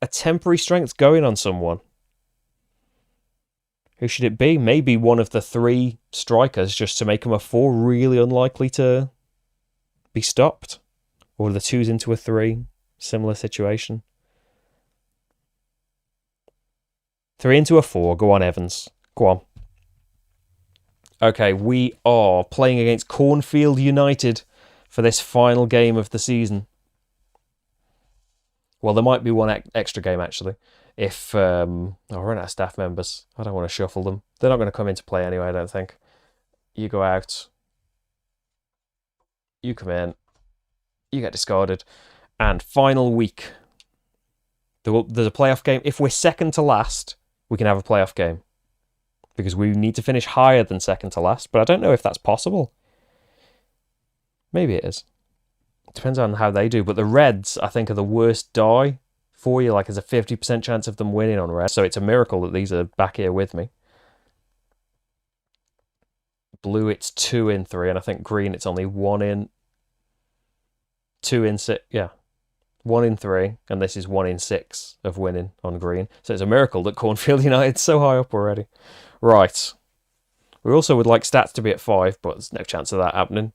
a temporary strength's going on someone. Who should it be? Maybe one of the 3 strikers, just to make them a 4, really unlikely to be stopped. Or the 2's into a 3, similar situation. 3 into a 4, go on, Evans. Go on. Okay, we are playing against Cornfield United for this final game of the season. Well, there might be one extra game, actually. If I'll run out of staff members. I don't want to shuffle them. They're not going to come into play anyway, I don't think. You go out. You come in. You get discarded. And final week. There's a playoff game. If we're second to last, we can have a playoff game. Because we need to finish higher than second to last. But I don't know if that's possible. Maybe it is. It depends on how they do. But the Reds, I think, are the worst die for you. Like, there's a 50% chance of them winning on Red. So it's a miracle that these are back here with me. Blue, it's 2 in 3. And I think green, it's only 1 in... 2 in 6. Yeah. 1 in 3. And this is 1 in 6 of winning on green. So it's a miracle that Cornfield United's so high up already. Right. We also would like stats to be at 5, but there's no chance of that happening.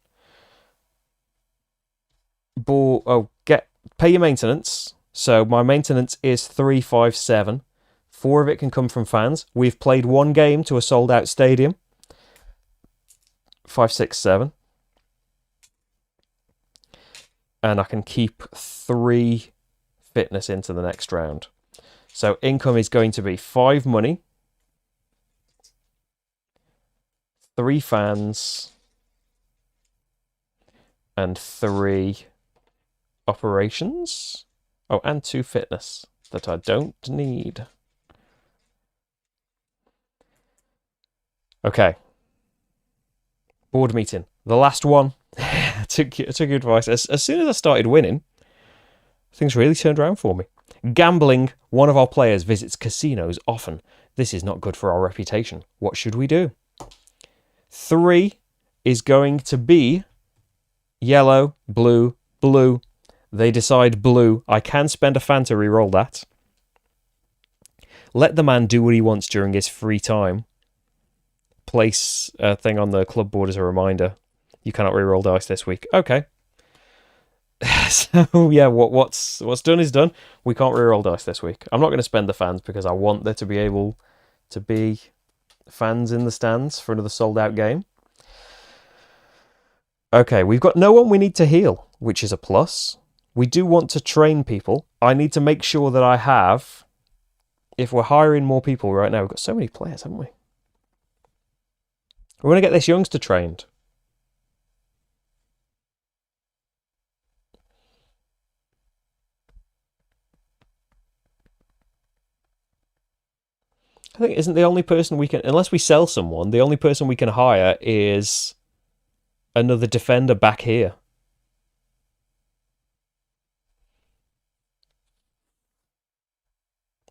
Pay your maintenance. So my maintenance is 357. 4 of it can come from fans. We've played 1 game to a sold-out stadium. 5, 6, 7. And I can keep 3 fitness into the next round. So income is going to be 5 money. 3 fans. And 3 operations. Oh, and 2 fitness that I don't need. Okay. Board meeting. The last one. I took your advice. As soon as I started winning, things really turned around for me. Gambling. One of our players visits casinos often. This is not good for our reputation. What should we do? 3 is going to be yellow, blue, blue. They decide blue. I can spend a fan to reroll that. Let the man do what he wants during his free time. Place a thing on the club board as a reminder. You cannot reroll dice this week. Okay. So, yeah, what's done is done. We can't reroll dice this week. I'm not going to spend the fans because I want there to be able to be fans in the stands for another sold-out game. Okay, we've got no one we need to heal, which is a plus. We do want to train people. I need to make sure that I have... If we're hiring more people right now, we've got so many players, haven't we? We want to get this youngster trained. I think isn't the only person we can... Unless we sell someone, the only person we can hire is another defender back here.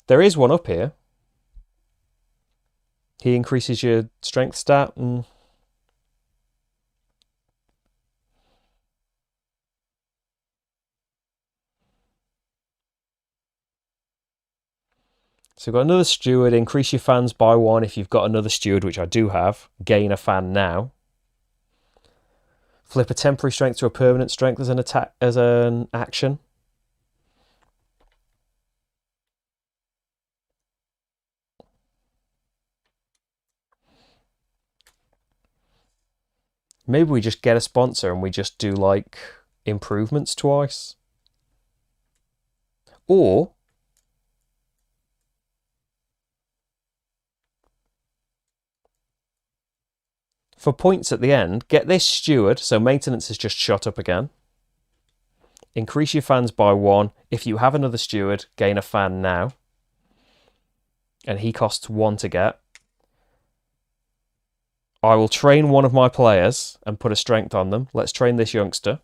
There is one up here. He increases your strength stat and... So we've got another steward. Increase your fans by 1 if you've got another steward, which I do have. Gain a fan now. Flip a temporary strength to a permanent strength as an action. Maybe we just get a sponsor and we just do, like, improvements twice. Or... for points at the end, get this steward, so maintenance has just shot up again. Increase your fans by 1. If you have another steward, gain a fan now. And he costs 1 to get. I will train one of my players and put a strength on them. Let's train this youngster.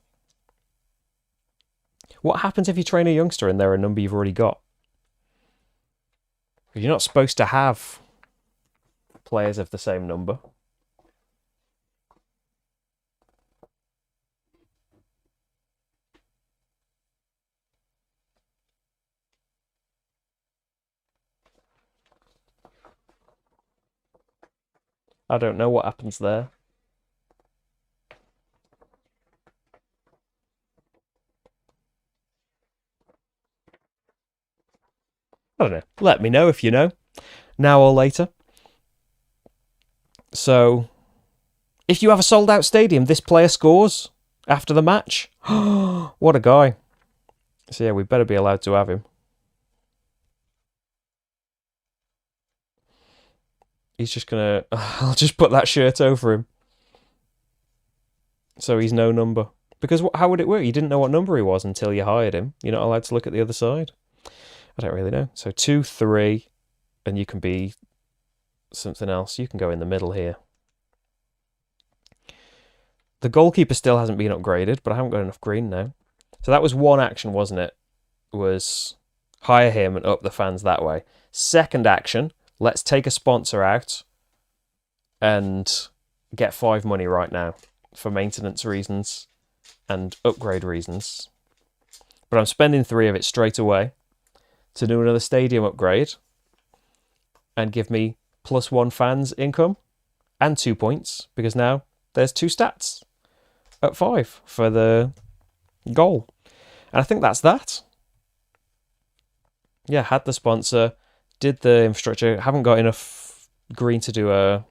What happens if you train a youngster and they're a number you've already got? You're not supposed to have... players of the same number. I don't know what happens there. I don't know. Let me know if you know. Now or later. So, if you have a sold-out stadium, this player scores after the match. What a guy. So yeah, we better be allowed to have him. He's just gonna... I'll just put that shirt over him. So he's no number. Because how would it work? You didn't know what number he was until you hired him. You're not allowed to look at the other side. I don't really know. So 2, 3, and you can be something else. You can go in the middle here. The goalkeeper still hasn't been upgraded, but I haven't got enough green now. So that was one action, wasn't it? Was hire him and up the fans that way. Second action, let's take a sponsor out and get 5 money right now for maintenance reasons and upgrade reasons. But I'm spending 3 of it straight away to do another stadium upgrade and give me +1 fans income and 2 points, because now there's 2 stats at 5 for the goal. And I think that's that. Yeah, had the sponsor, did the infrastructure, haven't got enough green to do a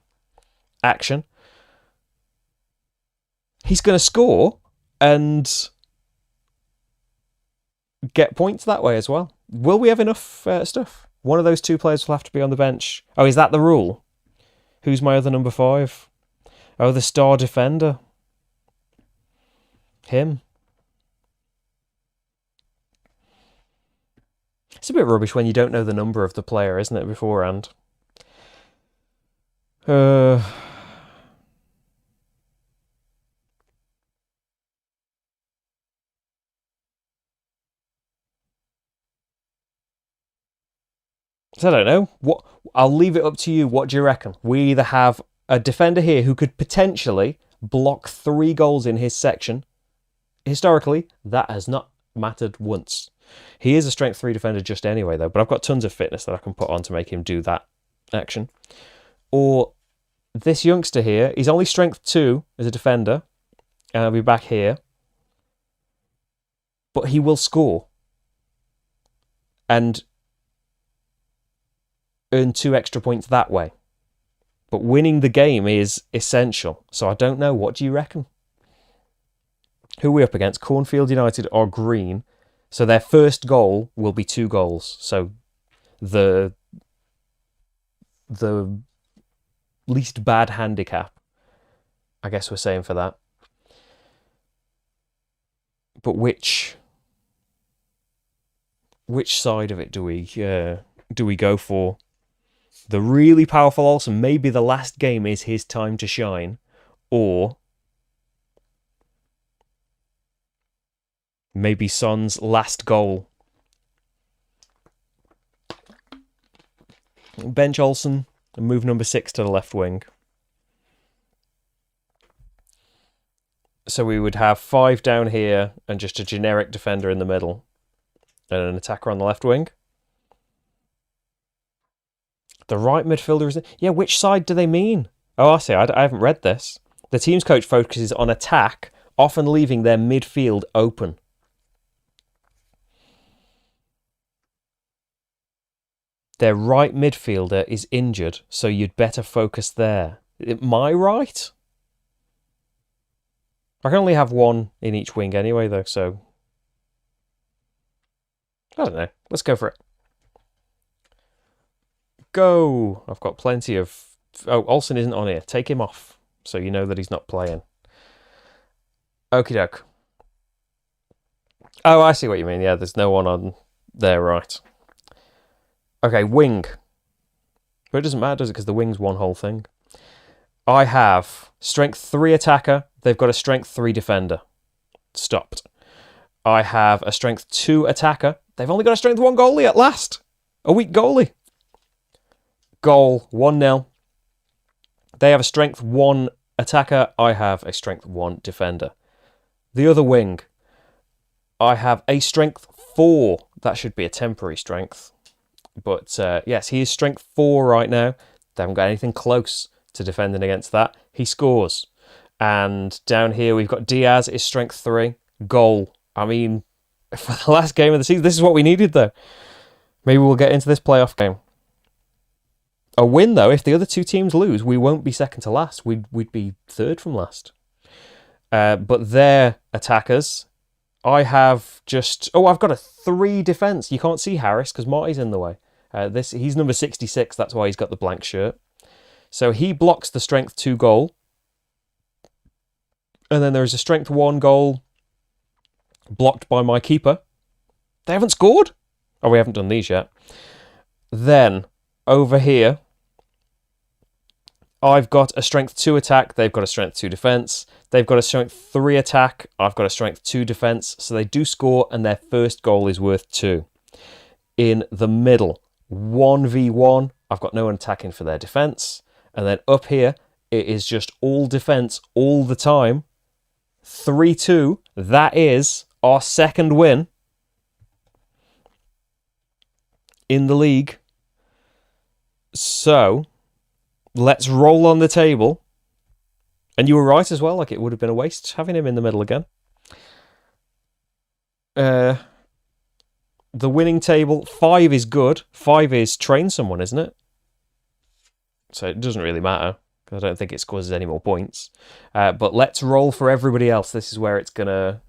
action. He's going to score and get points that way as well. Will we have enough stuff? One of those 2 players will have to be on the bench. Oh, is that the rule? Who's my other number 5? Oh, the star defender. Him. It's a bit rubbish when you don't know the number of the player, isn't it, beforehand? So I don't know. What? I'll leave it up to you. What do you reckon? We either have a defender here who could potentially block 3 goals in his section. Historically, that has not mattered once. He is a strength 3 defender just anyway, though, but I've got tons of fitness that I can put on to make him do that action. Or this youngster here, he's only strength 2 as a defender, and I'll be back here. But he will score and earn 2 extra points that way. But winning the game is essential. So I don't know. What do you reckon? Who are we up against? Cornfield United or Green. So their first goal will be 2 goals. So the least bad handicap, I guess we're saying for that. But which side of it do we go for? The really powerful Olsen, maybe the last game is his time to shine, or maybe Son's last goal. Bench Olsen and move number 6 to the left wing. So we would have 5 down here and just a generic defender in the middle and an attacker on the left wing. The right midfielder is... Yeah, which side do they mean? Oh, I see. I haven't read this. The team's coach focuses on attack, often leaving their midfield open. Their right midfielder is injured, so you'd better focus there. Am I right? I can only have 1 in each wing anyway, though, so... I don't know. Let's go for it. Go! I've got plenty of... Oh, Olsen isn't on here. Take him off, so you know that he's not playing. Okie doke. Oh, I see what you mean. Yeah, there's no one on there, right. Okay, wing. But it doesn't matter, does it? Because the wing's one whole thing. I have strength 3 attacker. They've got a strength 3 defender. Stopped. I have a strength 2 attacker. They've only got a strength 1 goalie at last. A weak goalie. Goal, 1-0. They have a strength 1 attacker. I have a strength 1 defender. The other wing, I have a strength 4. That should be a temporary strength. But yes, he is strength 4 right now. They haven't got anything close to defending against that. He scores. And down here we've got Diaz is strength 3. Goal. I mean, for the last game of the season, this is what we needed though. Maybe we'll get into this playoff game. A win though, if the other two teams lose, we won't be second to last. We'd be third from last. But their attackers, I have just... Oh, I've got a 3 defence. You can't see Harris because Marty's in the way. He's number 66. That's why he's got the blank shirt. So he blocks the strength 2 goal. And then there is a strength 1 goal blocked by my keeper. They haven't scored. Oh, we haven't done these yet. Then, over here, I've got a strength 2 attack. They've got a strength 2 defence. They've got a strength 3 attack. I've got a strength 2 defence. So they do score, and their first goal is worth 2. In the middle, 1v1. I've got no one attacking for their defence. And then up here, it is just all defence all the time. 3-2. That is our second win in the league. So, let's roll on the table. And you were right as well, like it would have been a waste having him in the middle again. The winning table, 5 is good. 5 is train someone, isn't it? So it doesn't really matter, because I don't think it scores any more points. But let's roll for everybody else. This is where it's going to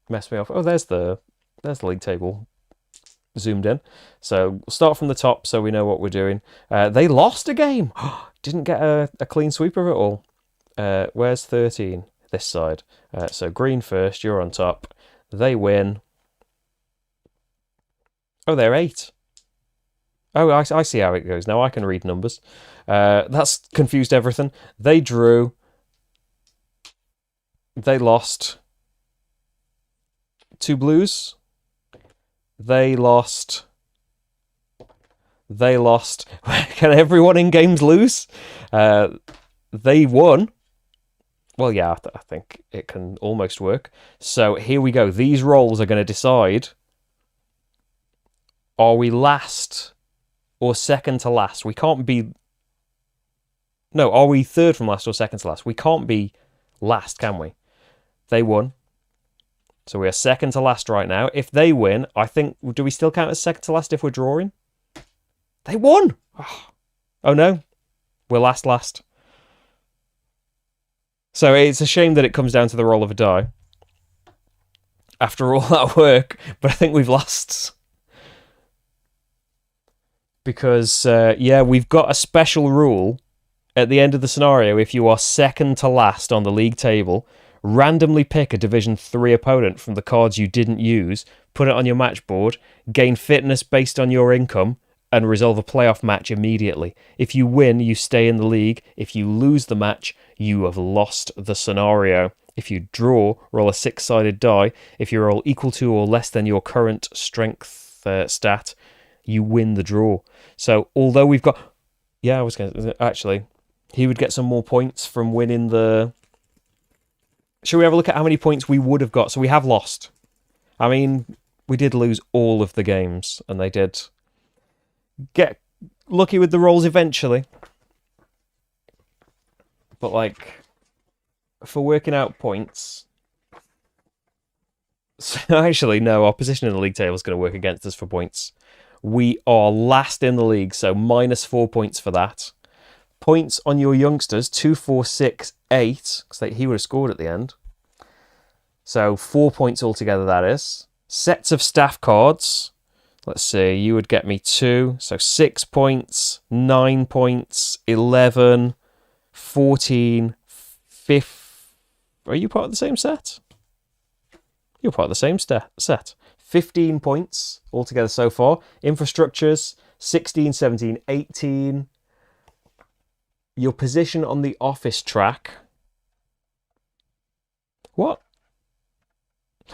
mess me off. Oh, there's the league table zoomed in. So we'll start from the top so we know what we're doing. They lost a game. Didn't get a clean sweep of it all. Where's 13? This side. So green first, you're on top. They win. Oh, they're 8. Oh, I see how it goes. Now I can read numbers. That's confused everything. They drew. They lost. 2 blues. They lost. They lost. Can everyone in games lose? They won. Well, yeah, I think it can almost work. So here we go. These rolls are going to decide, are we last or second to last? We can't be... No, are we third from last or second to last? We can't be last, can we? They won. So we are second to last right now. If they win, I think... Do we still count as second to last if we're drawing? They won! Oh no. We're last. So it's a shame that it comes down to the roll of a die. After all that work. But I think we've lost. Because, yeah, we've got a special rule at the end of the scenario. If you are second to last on the league table, randomly pick a Division 3 opponent from the cards you didn't use, put it on your match board, gain fitness based on your income, and resolve a playoff match immediately. If you win, you stay in the league. If you lose the match, you have lost the scenario. If you draw, roll a 6-sided die. If you roll equal to or less than your current strength stat, you win the draw. So, although we've got... Yeah, I was going to... Actually, he would get some more points from winning the... Shall we have a look at how many points we would have got? So we have lost. I mean, we did lose all of the games, and they did get lucky with the rolls eventually. But, like, for working out points... So actually, no, our position in the league table is going to work against us for points. We are last in the league, so minus 4 points for that. Points on your youngsters, 2, 4, 6, 8, because he would have scored at the end. So 4 points altogether, that is. Sets of staff cards. Let's see, you would get me 2. So 6 points, 9 points, 11, 14, 15. Are you part of the same set? You're part of the same set. 15 points altogether so far. Infrastructures, 16, 17, 18. Your position on the office track. What?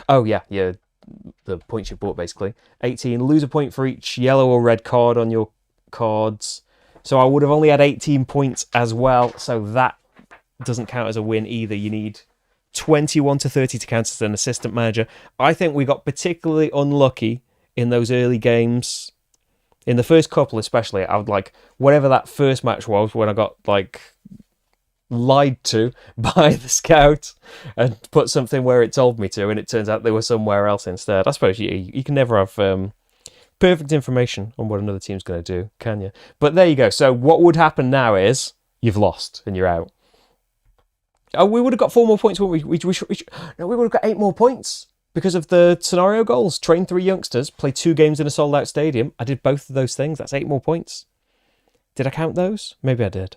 Oh, yeah, the points you bought, basically. 18. Lose a point for each yellow or red card on your cards. So I would have only had 18 points as well. So that doesn't count as a win either. You need 21 to 30 to count as an assistant manager. I think we got particularly unlucky in those early games. In the first couple especially, I would like, whatever that first match was when I got like lied to by the scout and put something where it told me to, and it turns out they were somewhere else instead. I suppose you can never have perfect information on what another team's going to do, can you? But there you go. So what would happen now is you've lost and you're out. Oh, we would have got 4 more points, wouldn't we? No, we would have got 8 more points because of the scenario goals. Train 3 youngsters, play 2 games in a sold-out stadium. I did both of those things. That's 8 more points. Did I count those? Maybe I did.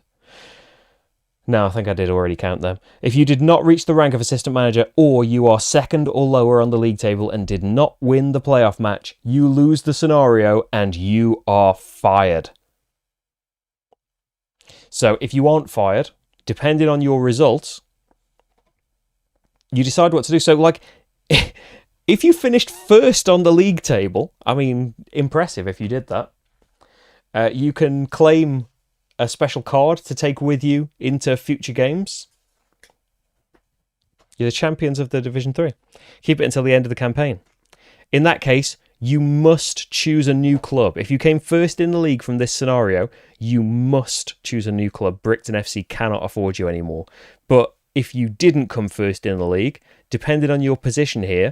No, I think I did already count them. If you did not reach the rank of assistant manager, or you are second or lower on the league table and did not win the playoff match, you lose the scenario and you are fired. So if you aren't fired, depending on your results, you decide what to do. So, like, if you finished first on the league table, I mean, impressive if you did that. You can claim a special card to take with you into future games. You're the champions of the Division 3. Keep it until the end of the campaign. In that case, you must choose a new club. If you came first in the league from this scenario, you must choose a new club. Bricton FC cannot afford you anymore. But if you didn't come first in the league, depending on your position here,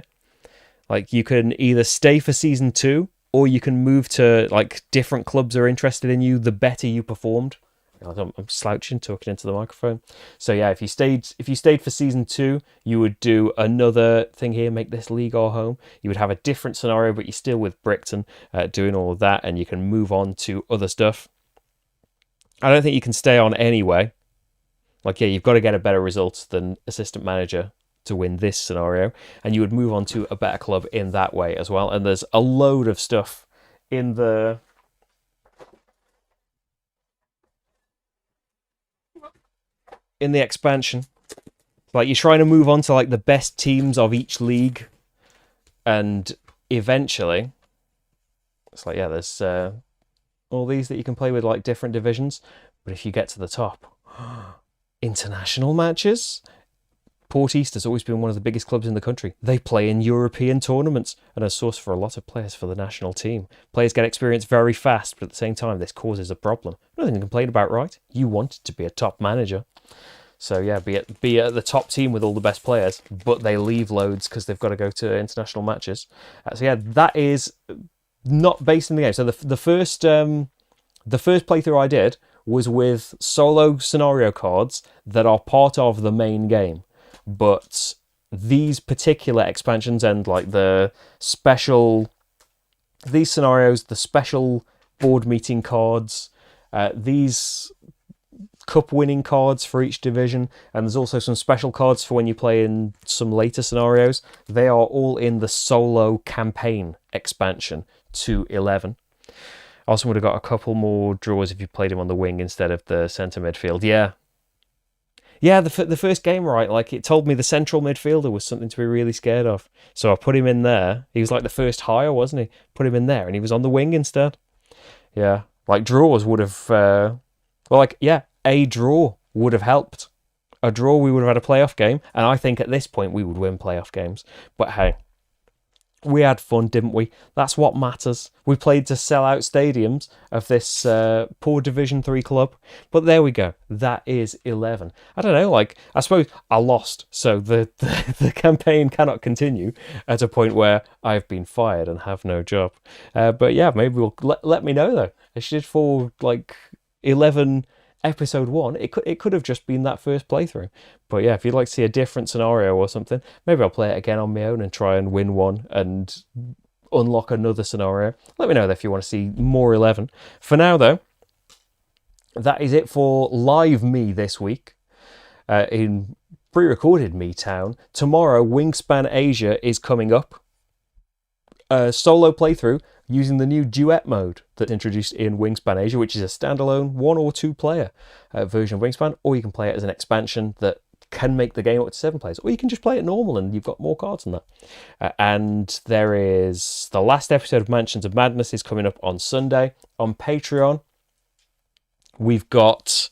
like, you can either stay for season 2 or you can move to, like, different clubs are interested in you the better you performed. I'm slouching, talking into the microphone. So yeah, if you stayed for season 2, you would do another thing here, make this league our home. You would have a different scenario, but you're still with Bricton doing all of that, and you can move on to other stuff. I don't think you can stay on anyway. Like, yeah, you've got to get a better result than assistant manager to win this scenario, and you would move on to a better club in that way as well. And there's a load of stuff in the expansion. Like, you're trying to move on to, like, the best teams of each league, and eventually it's like, yeah, there's all these that you can play with, like, different divisions. But if you get to the top, international matches. Port East has always been one of the biggest clubs in the country. They play in European tournaments and a source for a lot of players for the national team. Players get experience very fast, but at the same time, this causes a problem. Nothing to complain about, right? You wanted to be a top manager. So yeah, be at the top team with all the best players, but they leave loads because they've got to go to international matches. So yeah, that is not based in the game. So the first playthrough I did was with solo scenario cards that are part of the main game. But these particular expansions and, like, these scenarios, the special board meeting cards, these cup winning cards for each division, and there's also some special cards for when you play in some later scenarios. They are all in the solo campaign expansion to 11. Also would have got a couple more draws if you played him on the wing instead of the centre midfield. Yeah, the first game, right, like, it told me the central midfielder was something to be really scared of. So I put him in there. He was like the first hire, wasn't he? Put him in there, and he was on the wing instead. Yeah, like, draws would have, a draw would have helped. A draw, we would have had a playoff game, and I think at this point we would win playoff games. But hey, we had fun, didn't we? That's what matters. We played to sell out stadiums of this poor Division 3 club. But there we go. That is 11. I don't know, like, I suppose I lost. So the campaign cannot continue at a point where I've been fired and have no job. But yeah, maybe we'll let me know, though. I should for, like, 11 episode 1, it could have just been that first playthrough. But yeah, if you'd like to see a different scenario or something, maybe I'll play it again on my own and try and win one and unlock another scenario. Let me know if you want to see more 11. For now, though, that is it for live me this week in pre-recorded me town. Tomorrow, Wingspan Asia is coming up. A solo playthrough using the new duet mode that's introduced in Wingspan Asia, which is a standalone 1 or 2 player version of Wingspan, or you can play it as an expansion that can make the game up to 7 players, or you can just play it normal and you've got more cards than that. And there is the last episode of Mansions of Madness is coming up on Sunday on Patreon. We've got...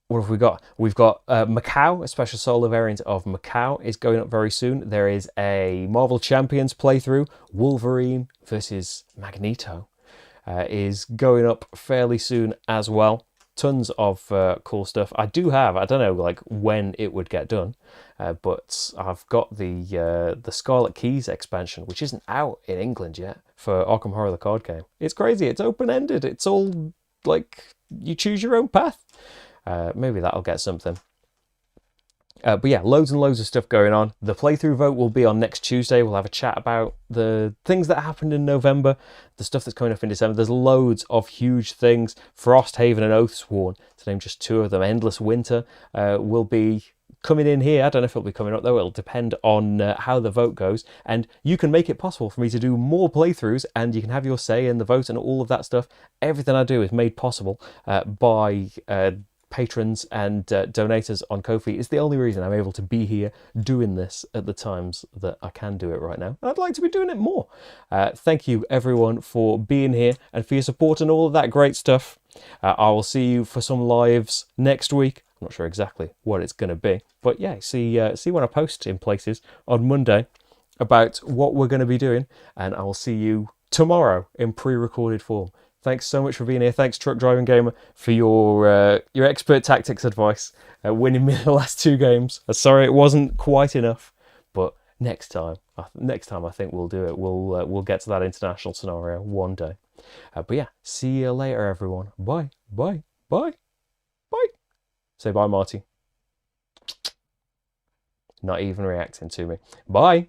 What have we got? We've got Macau, a special solo variant of Macau is going up very soon. There is a Marvel Champions playthrough, Wolverine versus Magneto, is going up fairly soon as well. Tons of cool stuff. I don't know like when it would get done, but I've got the Scarlet Keys expansion, which isn't out in England yet, for Arkham Horror the card game. It's crazy. It's open-ended. It's all like you choose your own path. Maybe that'll get something. But yeah, loads and loads of stuff going on. The playthrough vote will be on next Tuesday. We'll have a chat about the things that happened in November, the stuff that's coming up in December. There's loads of huge things. Frosthaven and Oathsworn, to name just two of them. Endless Winter will be coming in here. I don't know if it'll be coming up though. It'll depend on how the vote goes. And you can make it possible for me to do more playthroughs, and you can have your say in the vote and all of that stuff. Everything I do is made possible by... patrons and donators on Ko-fi. Is the only reason I'm able to be here doing this at the times that I can do it right now. I'd like to be doing it more. Thank you everyone for being here and for your support and all of that great stuff. I will see you for some lives next week. I'm not sure exactly what it's going to be, but yeah, see when I post in places on Monday about what we're going to be doing, and I will see you tomorrow in pre-recorded form. Thanks so much for being here. Thanks, Truck Driving Gamer, for your expert tactics advice, winning me the last two games. Sorry it wasn't quite enough, but next time I think we'll do it. We'll get to that international scenario one day. But yeah, see you later, everyone. Bye, bye, bye, bye. Say bye, Marty. Not even reacting to me. Bye.